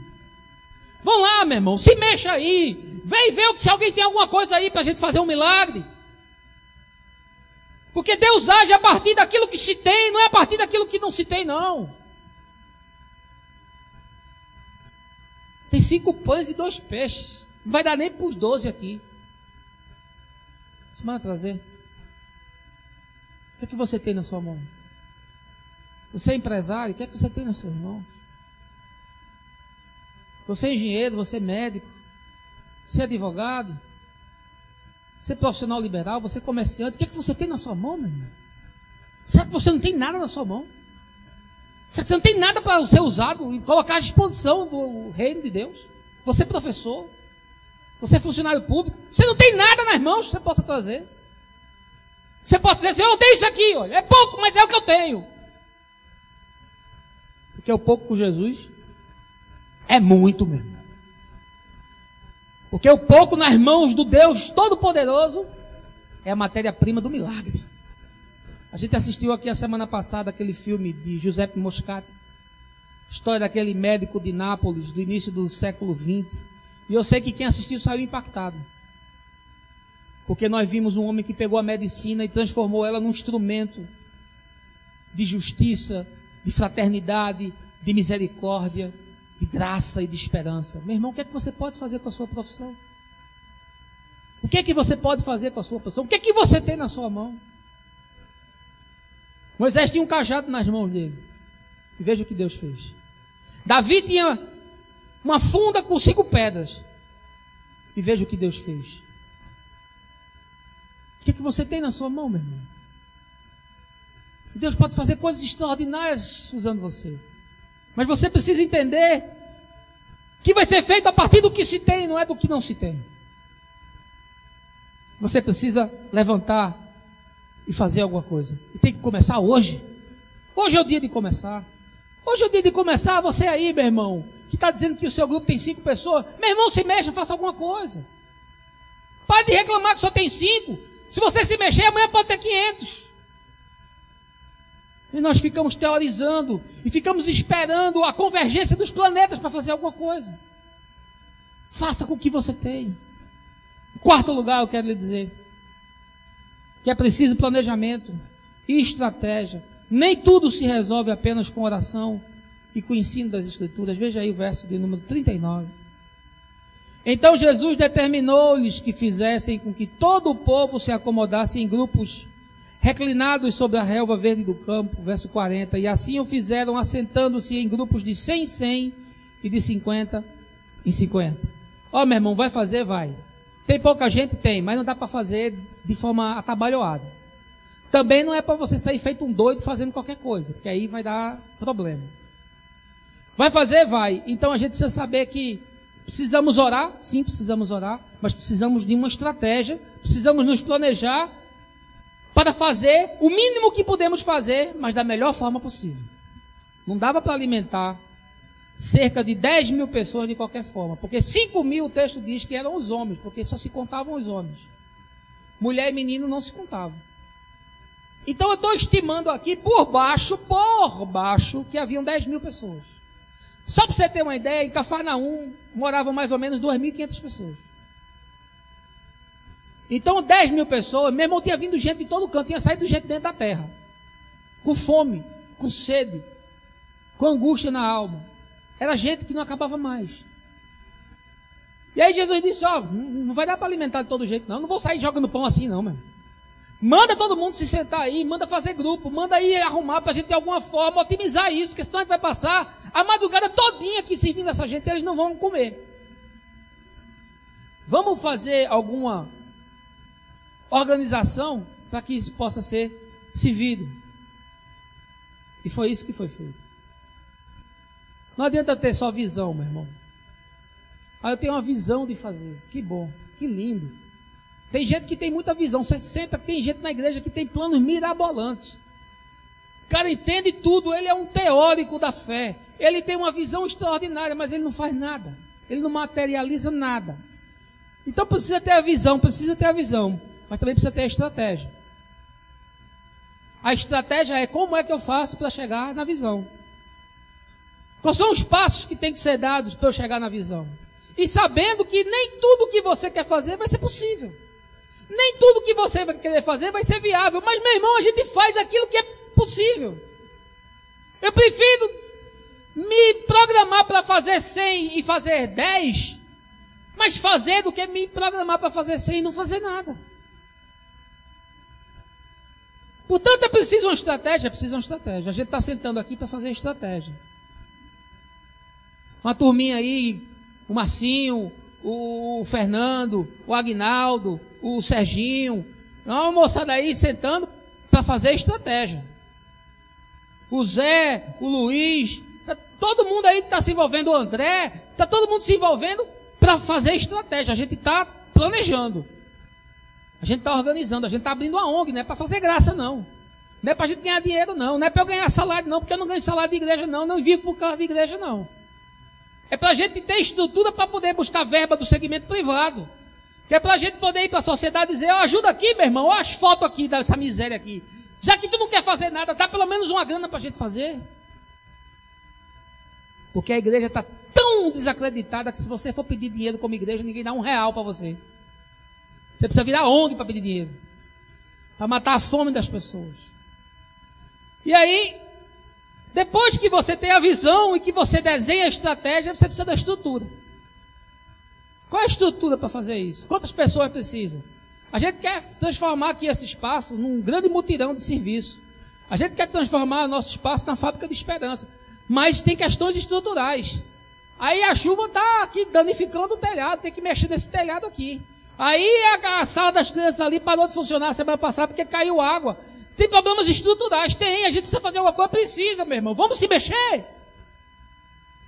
Vão lá, meu irmão, se mexa aí. Vem ver se alguém tem alguma coisa aí para a gente fazer um milagre. Porque Deus age a partir daquilo que se tem, não é a partir daquilo que não se tem, não. Tem 5 pães e 2 peixes. Não vai dar nem para os 12 aqui. Semana trazer. O que é que você tem na sua mão? Você é empresário, o que é que você tem nas suas mãos? Você é engenheiro, você é médico, você é advogado, você é profissional liberal, você é comerciante, o que é que você tem na sua mão, meu irmão? Será que você não tem nada na sua mão? Será que você não tem nada para ser usado e colocar à disposição do reino de Deus? Você é professor, você é funcionário público, você não tem nada nas mãos que você possa trazer. Você possa dizer assim, eu tenho isso aqui, olha, é pouco, mas é o que eu tenho. Porque o pouco com Jesus é muito, meu irmão. Porque o pouco nas mãos do Deus Todo-Poderoso é a matéria-prima do milagre. A gente assistiu aqui a semana passada aquele filme de Giuseppe Moscati, história daquele médico de Nápoles do início do século XX. E eu sei que quem assistiu saiu impactado. Porque nós vimos um homem que pegou a medicina e transformou ela num instrumento de justiça, de fraternidade, de misericórdia, de graça e de esperança. Meu irmão, o que é que você pode fazer com a sua profissão? O que é que você pode fazer com a sua profissão? O que é que você tem na sua mão? Moisés tinha um cajado nas mãos dele. E veja o que Deus fez. Davi tinha uma funda com 5 pedras. E veja o que Deus fez. O que é que você tem na sua mão, meu irmão? Deus pode fazer coisas extraordinárias usando você. Mas você precisa entender que vai ser feito a partir do que se tem, não é do que não se tem. Você precisa levantar e fazer alguma coisa. E tem que começar hoje. Hoje é o dia de começar. Hoje é o dia de começar. Você aí, meu irmão, que está dizendo que o seu grupo tem 5 pessoas. Meu irmão, se mexa, faça alguma coisa. Pare de reclamar que só tem 5. Se você se mexer, amanhã pode ter 500. E nós ficamos teorizando e ficamos esperando a convergência dos planetas para fazer alguma coisa. Faça com o que você tem. Em 4º lugar, eu quero lhe dizer que é preciso planejamento e estratégia. Nem tudo se resolve apenas com oração e com o ensino das Escrituras. Veja aí o verso de número 39. Então Jesus determinou-lhes que fizessem com que todo o povo se acomodasse em grupos reclinados sobre a relva verde do campo, verso 40, e assim o fizeram, assentando-se em grupos de 100 em 100 e de 50 em 50. Ó, meu irmão, vai fazer? Vai. Tem pouca gente? Tem, mas não dá para fazer de forma atabalhoada. Também não é para você sair feito um doido fazendo qualquer coisa, porque aí vai dar problema. Vai fazer? Vai. Então a gente precisa saber que precisamos orar, sim, precisamos orar, mas precisamos de uma estratégia, precisamos nos planejar para fazer o mínimo que podemos fazer, mas da melhor forma possível. Não dava para alimentar cerca de 10 mil pessoas de qualquer forma, porque 5 mil o texto diz que eram os homens, porque só se contavam os homens. Mulher e menino não se contavam. Então eu estou estimando aqui por baixo, que haviam 10 mil pessoas. Só para você ter uma ideia, em Cafarnaum moravam mais ou menos 2.500 pessoas. Então 10 mil pessoas, meu irmão, tinha vindo gente de todo canto, tinha saído gente dentro da terra. Com fome, com sede, com angústia na alma. Era gente que não acabava mais. E aí Jesus disse, ó, não vai dar para alimentar de todo jeito não, não vou sair jogando pão assim não, meu. Manda todo mundo se sentar aí, manda fazer grupo, manda aí arrumar para a gente de alguma forma otimizar isso, porque senão a gente vai passar a madrugada todinha aqui servindo essa gente e eles não vão comer. Vamos fazer alguma organização para que isso possa ser servido. E foi isso que foi feito. Não adianta ter só visão, meu irmão. Ah, eu tenho uma visão de fazer. Que bom, que lindo. Tem gente que tem muita visão. Você senta, tem gente na igreja que tem planos mirabolantes. O cara entende tudo, ele é um teórico da fé. Ele tem uma visão extraordinária, mas ele não faz nada. Ele não materializa nada. Então precisa ter a visão, mas também precisa ter a estratégia. A estratégia é como é que eu faço para chegar na visão. Quais são os passos que têm que ser dados para eu chegar na visão? E sabendo que nem tudo que você quer fazer vai ser possível. Nem tudo que você vai querer fazer vai ser viável. Mas, meu irmão, a gente faz aquilo que é possível. Eu prefiro me programar para fazer 100 e fazer 10, mas fazer do que me programar para fazer 100 e não fazer nada. Portanto, é preciso uma estratégia, A gente está sentando aqui para fazer estratégia. Uma turminha aí, o Marcinho, o Fernando, o Aguinaldo, o Serginho, uma moçada aí sentando para fazer estratégia. O Zé, o Luiz, todo mundo aí que está se envolvendo, o André, está todo mundo se envolvendo para fazer estratégia. A gente está planejando. A gente está organizando, a gente está abrindo uma ONG, não é para fazer graça não. Não é para a gente ganhar dinheiro não. Não é para eu ganhar salário não, porque eu não ganho salário de igreja não. Não vivo por causa de igreja não. É para a gente ter estrutura para poder buscar verba do segmento privado. Que é para a gente poder ir para a sociedade e dizer, ó, ajuda aqui, meu irmão, ó as fotos aqui dessa miséria aqui. Já que tu não quer fazer nada, dá pelo menos uma grana para a gente fazer. Porque a igreja está tão desacreditada que se você for pedir dinheiro como igreja, ninguém dá R$1 para você. Você precisa virar ONG para pedir dinheiro. Para matar a fome das pessoas. E aí, depois que você tem a visão e que você desenha a estratégia, você precisa da estrutura. Qual é a estrutura para fazer isso? Quantas pessoas precisam? A gente quer transformar aqui esse espaço num grande mutirão de serviço. A gente quer transformar nosso espaço na fábrica de esperança. Mas tem questões estruturais. Aí a chuva está aqui danificando o telhado, tem que mexer nesse telhado aqui. Aí a sala das crianças ali parou de funcionar a semana passada porque caiu água. Tem problemas estruturais? Tem, a gente precisa fazer alguma coisa, precisa, meu irmão. Vamos se mexer?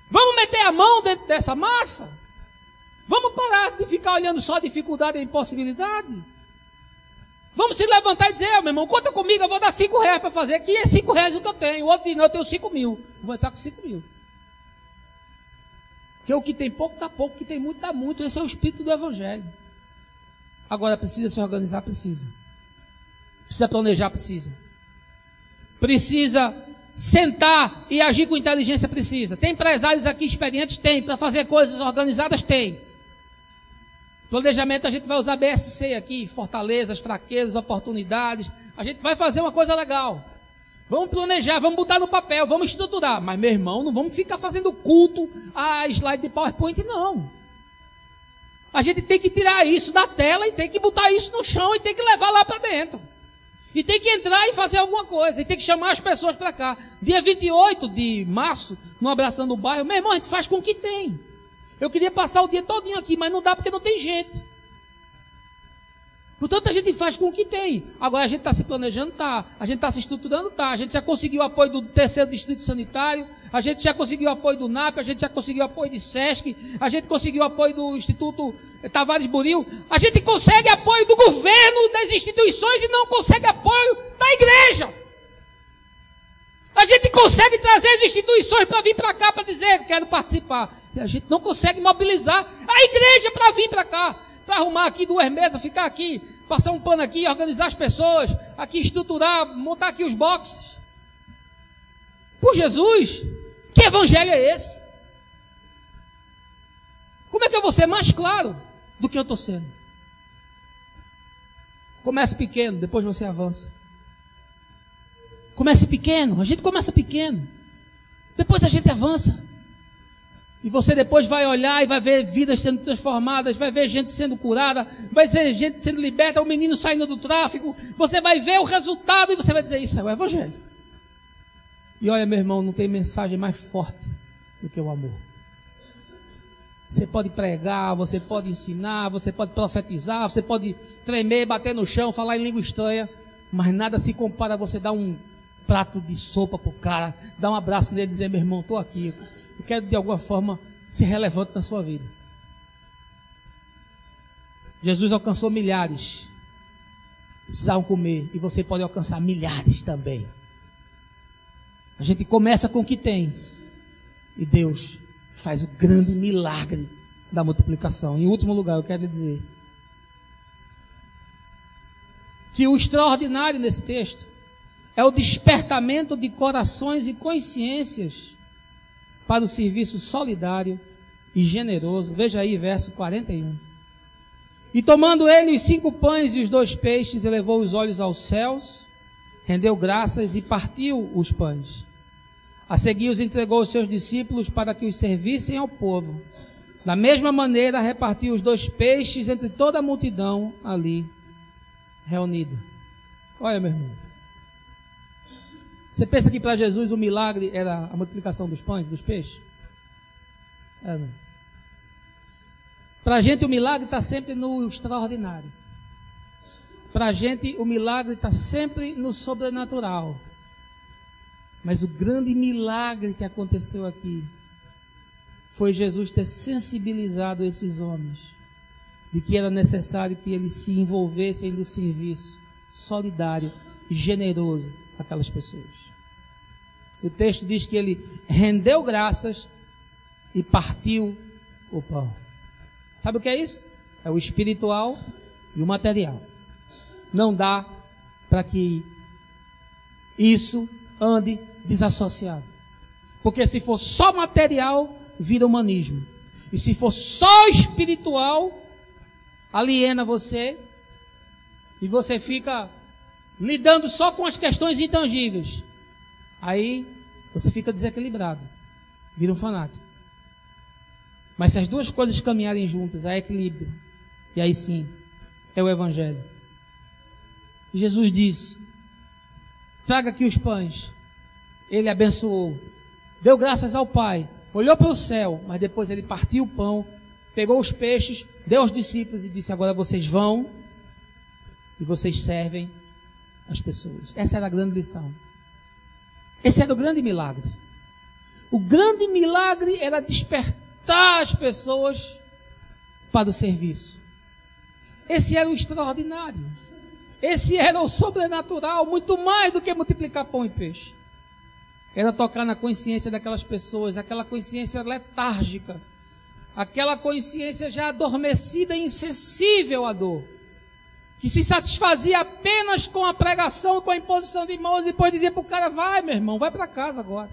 Vamos meter a mão dentro dessa massa? Vamos parar de ficar olhando só a dificuldade e a impossibilidade? Vamos se levantar e dizer, meu irmão, conta comigo, eu vou dar R$5 para fazer. Aqui é R$5 o que eu tenho. O outro diz, não, eu tenho 5 mil. Vou entrar com 5 mil. Porque o que tem pouco está pouco, o que tem muito está muito. Esse é o espírito do Evangelho. Agora, precisa se organizar? Precisa. Precisa planejar? Precisa. Precisa sentar e agir com inteligência? Precisa. Tem empresários aqui experientes? Tem. Para fazer coisas organizadas? Tem. Planejamento, a gente vai usar BSC aqui, fortalezas, fraquezas, oportunidades. A gente vai fazer uma coisa legal. Vamos planejar, vamos botar no papel, vamos estruturar. Mas, meu irmão, não vamos ficar fazendo culto a slide de PowerPoint, não. A gente tem que tirar isso da tela e tem que botar isso no chão e tem que levar lá para dentro. E tem que entrar e fazer alguma coisa. E tem que chamar as pessoas para cá. Dia 28 de março, no Abraçando o Bairro, meu irmão, a gente faz com o que tem. Eu queria passar o dia todinho aqui, mas não dá porque não tem gente. Portanto, a gente faz com o que tem. Agora, a gente está se planejando? Tá. A gente está se estruturando? Tá. A gente já conseguiu o apoio do 3º Distrito Sanitário, a gente já conseguiu o apoio do NAP, a gente já conseguiu o apoio do SESC, a gente conseguiu o apoio do Instituto Tavares Buril, a gente consegue apoio do governo, das instituições e não consegue apoio da igreja. A gente consegue trazer as instituições para vir para cá para dizer que quero participar. E a gente não consegue mobilizar a igreja para vir para cá. Para arrumar aqui 2 mesas, ficar aqui passar um pano aqui, organizar as pessoas, aqui estruturar, montar aqui os boxes. Por Jesus, que evangelho é esse? Como é que eu vou ser mais claro do que eu estou sendo? Comece pequeno, depois você avança. Comece pequeno, a gente começa pequeno, depois a gente avança. E você depois vai olhar e vai ver vidas sendo transformadas, vai ver gente sendo curada, vai ver gente sendo liberta, o menino saindo do tráfico. Você vai ver o resultado e você vai dizer: isso é o evangelho. E olha, meu irmão, não tem mensagem mais forte do que o amor. Você pode pregar, você pode ensinar, você pode profetizar, você pode tremer, bater no chão, falar em língua estranha, mas nada se compara a você dar um prato de sopa para o cara, dar um abraço nele e dizer: meu irmão, estou aqui, eu quero de alguma forma ser relevante na sua vida. Jesus alcançou milhares, precisavam comer, e você pode alcançar milhares também. A gente começa com o que tem, e Deus faz o grande milagre da multiplicação. Em último lugar, eu quero dizer que o extraordinário nesse texto é o despertamento de corações e consciências para o serviço solidário e generoso. Veja aí, verso 41. E tomando ele os 5 pães e os 2 peixes, elevou os olhos aos céus, rendeu graças e partiu os pães. A seguir os entregou aos seus discípulos para que os servissem ao povo. Da mesma maneira repartiu os 2 peixes entre toda a multidão ali reunida. Olha, meu irmão, você pensa que para Jesus o milagre era a multiplicação dos pães e dos peixes? Não. Para a gente o milagre está sempre no extraordinário. Para a gente o milagre está sempre no sobrenatural. Mas o grande milagre que aconteceu aqui foi Jesus ter sensibilizado esses homens de que era necessário que eles se envolvessem no serviço solidário e generoso àquelas pessoas. O texto diz que ele rendeu graças e partiu o pão. Sabe o que é isso? É o espiritual e o material. Não dá para que isso ande desassociado. Porque se for só material, vira humanismo. E se for só espiritual, aliena você e você fica lidando só com as questões intangíveis. Aí você fica desequilibrado, vira um fanático. Mas se as duas coisas caminharem juntas, há equilíbrio. E aí sim, é o evangelho. Jesus disse: traga aqui os pães. Ele abençoou, deu graças ao Pai, olhou para o céu, mas depois ele partiu o pão, pegou os peixes, deu aos discípulos e disse: agora vocês vão e vocês servem as pessoas. Essa era a grande lição. Esse era o grande milagre. O grande milagre era despertar as pessoas para o serviço. Esse era o extraordinário. Esse era o sobrenatural, muito mais do que multiplicar pão e peixe. Era tocar na consciência daquelas pessoas, aquela consciência letárgica, aquela consciência já adormecida e insensível à dor, que se satisfazia apenas com a pregação, com a imposição de mãos, e depois dizia para o cara: vai, meu irmão, vai para casa agora.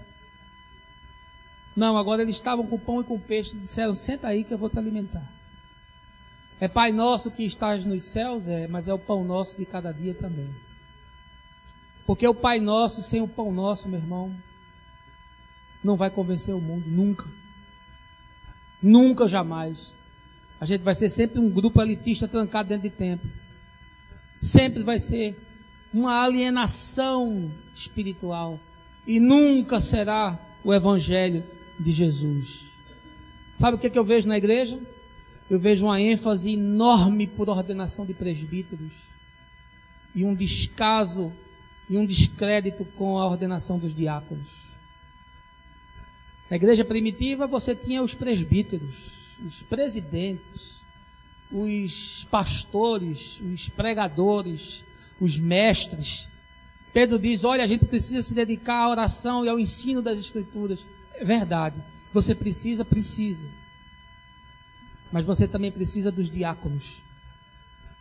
Não, agora eles estavam com pão e com peixe e disseram: senta aí que eu vou te alimentar. É Pai nosso que estás nos céus, mas é o pão nosso de cada dia também. Porque o Pai nosso, sem o pão nosso, meu irmão, não vai convencer o mundo, nunca. Nunca, jamais. A gente vai ser sempre um grupo elitista trancado dentro de templo. Sempre vai ser uma alienação espiritual. E nunca será o evangelho de Jesus. Sabe o que eu vejo na igreja? Eu vejo uma ênfase enorme por ordenação de presbíteros. E um descaso e um descrédito com a ordenação dos diáconos. Na igreja primitiva você tinha os presbíteros, os presidentes, os pastores, os pregadores, os mestres. Pedro diz: olha, a gente precisa se dedicar à oração e ao ensino das Escrituras. É verdade, você precisa. Mas você também precisa dos diáconos.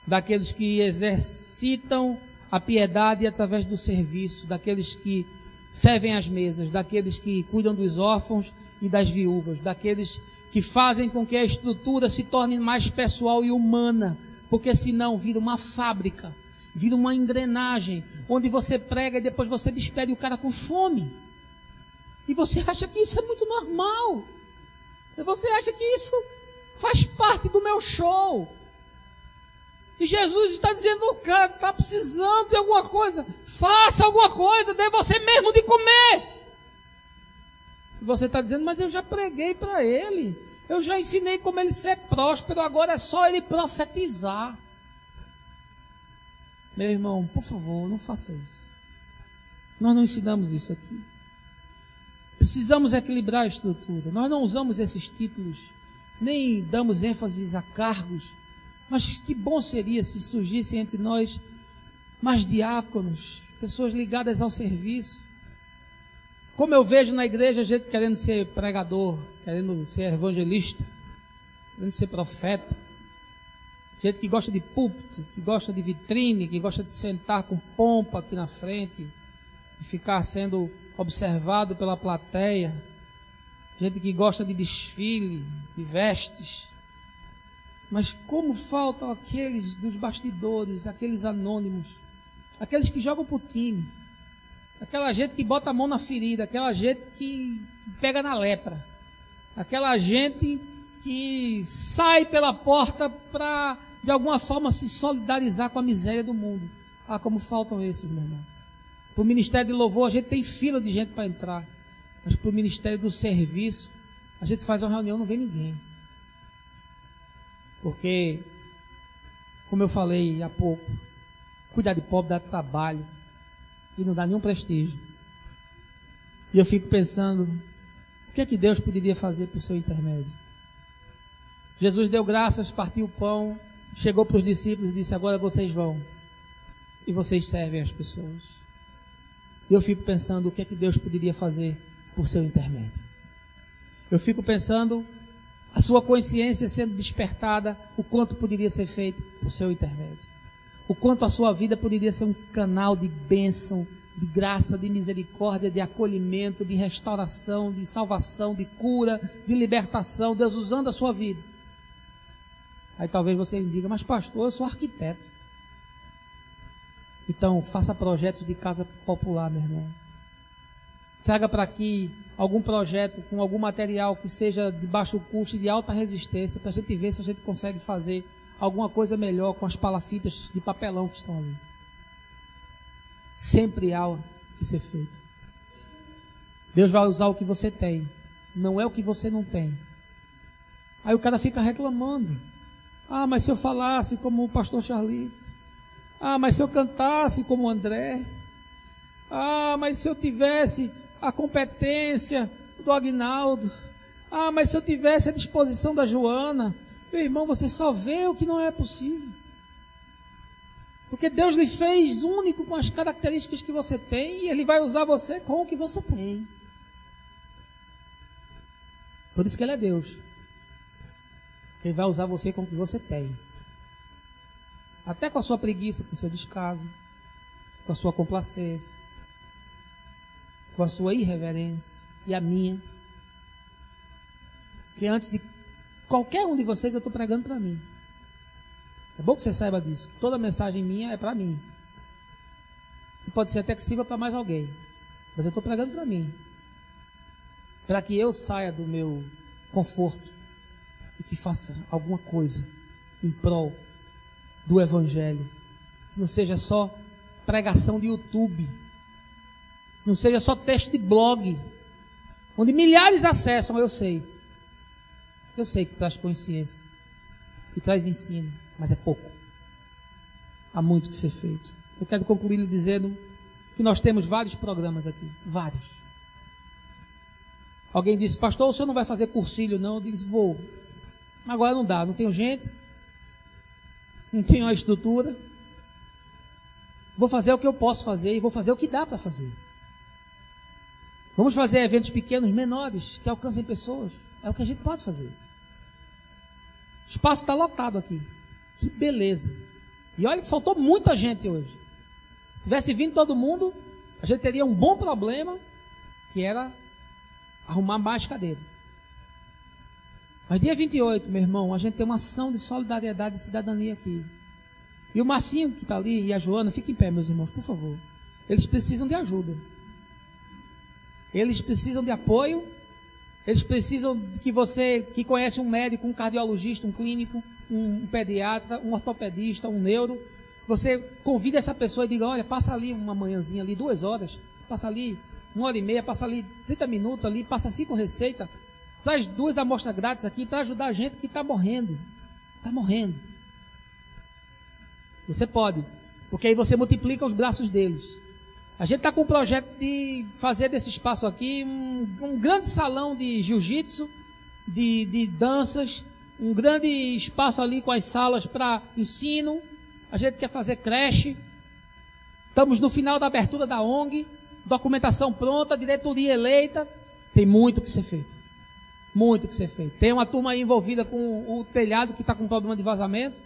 daqueles que exercitam a piedade através do serviço, daqueles que servem às mesas, daqueles que cuidam dos órfãos e das viúvas, daqueles que fazem com que a estrutura se torne mais pessoal e humana, porque senão vira uma fábrica, vira uma engrenagem, onde você prega e depois você despede o cara com fome. E você acha que isso é muito normal. Você acha que isso faz parte do meu show. E Jesus está dizendo, o cara está precisando de alguma coisa, faça alguma coisa, dê você mesmo de comer. E você está dizendo, mas eu já preguei para ele, eu já ensinei como ele ser próspero, agora é só ele profetizar. Meu irmão, por favor, não faça isso. Nós não ensinamos isso aqui. Precisamos equilibrar a estrutura. Nós não usamos esses títulos, nem damos ênfase a cargos, mas que bom seria se surgissem entre nós mais diáconos, pessoas ligadas ao serviço. Como eu vejo na igreja gente querendo ser pregador, querendo ser evangelista, querendo ser profeta, gente que gosta de púlpito, que gosta de vitrine, que gosta de sentar com pompa aqui na frente e ficar sendo observado pela plateia, gente que gosta de desfile, de vestes. Mas como faltam aqueles dos bastidores, aqueles anônimos, aqueles que jogam pro time, aquela gente que bota a mão na ferida, aquela gente que pega na lepra, aquela gente que sai pela porta para, de alguma forma, se solidarizar com a miséria do mundo. Ah, como faltam esses, meu irmão. Para o ministério de louvor, a gente tem fila de gente para entrar, mas para o ministério do serviço, a gente faz uma reunião, não vem ninguém. Porque, como eu falei há pouco, cuidar de pobre dá trabalho e não dá nenhum prestígio. E eu fico pensando, o que é que Deus poderia fazer por seu intermédio? Jesus deu graças, partiu o pão, chegou para os discípulos e disse, agora vocês vão e vocês servem as pessoas. E eu fico pensando, o que é que Deus poderia fazer por seu intermédio? Eu fico pensando, a sua consciência sendo despertada, o quanto poderia ser feito por seu intermédio. O quanto a sua vida poderia ser um canal de bênção, de graça, de misericórdia, de acolhimento, de restauração, de salvação, de cura, de libertação, Deus usando a sua vida. Aí talvez você me diga, mas pastor, eu sou arquiteto. Então, faça projetos de casa popular, meu irmão. Traga para aqui algum projeto com algum material que seja de baixo custo e de alta resistência, para a gente ver se a gente consegue fazer alguma coisa melhor com as palafitas de papelão que estão ali. Sempre há o que ser feito. Deus vai usar o que você tem, não é o que você não tem. Aí o cara fica reclamando. Ah, mas se eu falasse como o pastor Charlito. Ah, mas se eu cantasse como o André. Ah, mas se eu tivesse a competência do Aguinaldo. Ah, mas se eu tivesse a disposição da Joana. Meu irmão, você só vê o que não é possível. Porque Deus lhe fez único com as características que você tem e Ele vai usar você com o que você tem. Por isso que Ele é Deus. Ele vai usar você com o que você tem. Até com a sua preguiça, com o seu descaso, com a sua complacência, com a sua irreverência e a minha. Porque antes de qualquer um de vocês, eu estou pregando para mim. É bom que você saiba disso, que toda mensagem minha é para mim. E pode ser até que sirva para mais alguém, mas eu estou pregando para mim. Para que eu saia do meu conforto e que faça alguma coisa em prol do Evangelho. Que não seja só pregação de YouTube, que não seja só texto de blog, onde milhares acessam, eu sei que traz consciência e traz ensino, mas é pouco. Há muito que ser feito. Eu quero concluir lhe dizendo que nós temos vários programas aqui, vários. Alguém disse, pastor, o senhor não vai fazer cursilho não? Eu disse, vou. Agora não dá, não tenho gente, não tenho a estrutura. Vou fazer o que eu posso fazer e vou fazer o que dá para fazer. Vamos fazer eventos pequenos, menores, que alcancem pessoas. É o que a gente pode fazer. O espaço está lotado aqui. Que beleza. E olha que faltou muita gente hoje. Se tivesse vindo todo mundo, a gente teria um bom problema, que era arrumar mais cadeira. Mas dia 28, meu irmão, a gente tem uma ação de solidariedade e cidadania aqui. E o Marcinho que está ali e a Joana, fiquem em pé, meus irmãos, por favor. Eles precisam de ajuda. Eles precisam de apoio. Eles precisam que você, que conhece um médico, um cardiologista, um clínico, um pediatra, um ortopedista, um neuro, você convida essa pessoa e diga, olha, passa ali uma manhãzinha ali, 2 horas, passa ali 1h30, passa ali 30 minutos ali, passa 5 receitas, traz 2 amostras grátis aqui para ajudar a gente que está morrendo. Está morrendo. Você pode, porque aí você multiplica os braços deles. A gente está com um projeto de fazer desse espaço aqui um grande salão de jiu-jitsu, de danças, um grande espaço ali com as salas para ensino. A gente quer fazer creche. Estamos no final da abertura da ONG, documentação pronta, diretoria eleita. Tem muito que ser feito. Muito que ser feito. Tem uma turma aí envolvida com o telhado que está com problema de vazamento.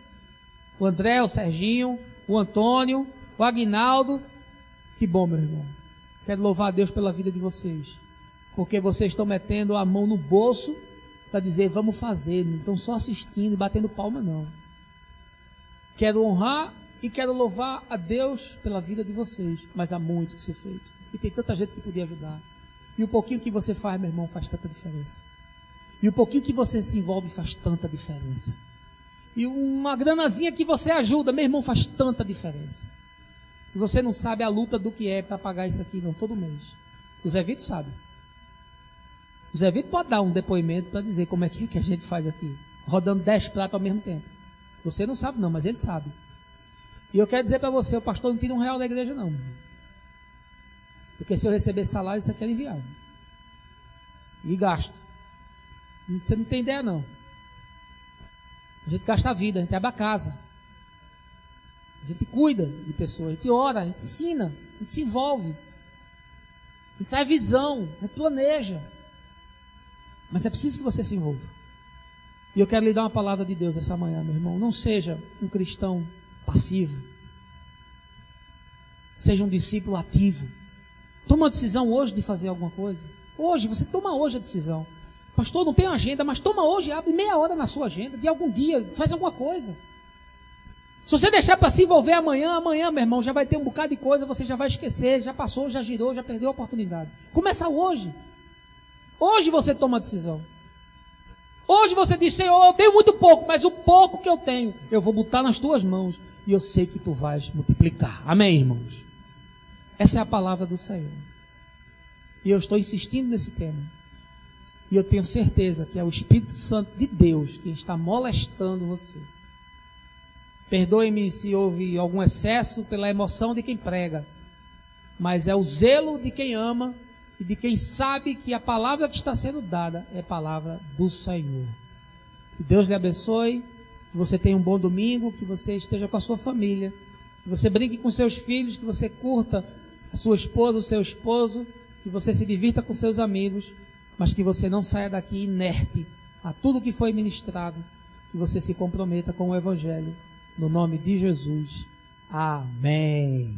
O André, o Serginho, o Antônio, o Aguinaldo. Que bom, meu irmão. Quero louvar a Deus pela vida de vocês. Porque vocês estão metendo a mão no bolso para dizer, vamos fazer. Não estão só assistindo e batendo palma, não. Quero honrar e quero louvar a Deus pela vida de vocês. Mas há muito que ser feito. E tem tanta gente que podia ajudar. E o pouquinho que você faz, meu irmão, faz tanta diferença. E o pouquinho que você se envolve faz tanta diferença. E uma granazinha que você ajuda, meu irmão, faz tanta diferença. E você não sabe a luta do que é para pagar isso aqui, não, todo mês. O Zé Vitor sabe. O Zé Vitor pode dar um depoimento para dizer como é que a gente faz aqui, rodando 10 pratos ao mesmo tempo. Você não sabe não, mas ele sabe. E eu quero dizer para você, o pastor não tira R$1 da igreja não. Porque se eu receber salário, isso aqui era inviável. E gasto. Você não tem ideia não. A gente gasta a vida, a gente abre a casa. A gente cuida de pessoas, a gente ora, a gente ensina, a gente se envolve. A gente traz visão, a gente planeja. Mas é preciso que você se envolva. E eu quero lhe dar uma palavra de Deus essa manhã, meu irmão. Não seja um cristão passivo. Seja um discípulo ativo. Toma uma decisão hoje de fazer alguma coisa. Hoje, você toma hoje a decisão. Pastor, não tenho agenda, mas toma hoje, abre meia hora na sua agenda, de algum dia, faz alguma coisa. Se você deixar para se envolver amanhã, meu irmão, já vai ter um bocado de coisa, você já vai esquecer, já passou, já girou, já perdeu a oportunidade. Começa hoje. Hoje você toma a decisão. Hoje você diz, Senhor, eu tenho muito pouco, mas o pouco que eu tenho, eu vou botar nas tuas mãos e eu sei que tu vais multiplicar. Amém, irmãos? Essa é a palavra do Senhor. E eu estou insistindo nesse tema. E eu tenho certeza que é o Espírito Santo de Deus que está molestando você. Perdoe-me se houve algum excesso pela emoção de quem prega, mas é o zelo de quem ama e de quem sabe que a palavra que está sendo dada é a palavra do Senhor. Que Deus lhe abençoe, que você tenha um bom domingo, que você esteja com a sua família, que você brinque com seus filhos, que você curta a sua esposa, o seu esposo, que você se divirta com seus amigos, mas que você não saia daqui inerte a tudo que foi ministrado, que você se comprometa com o Evangelho. No nome de Jesus. Amém.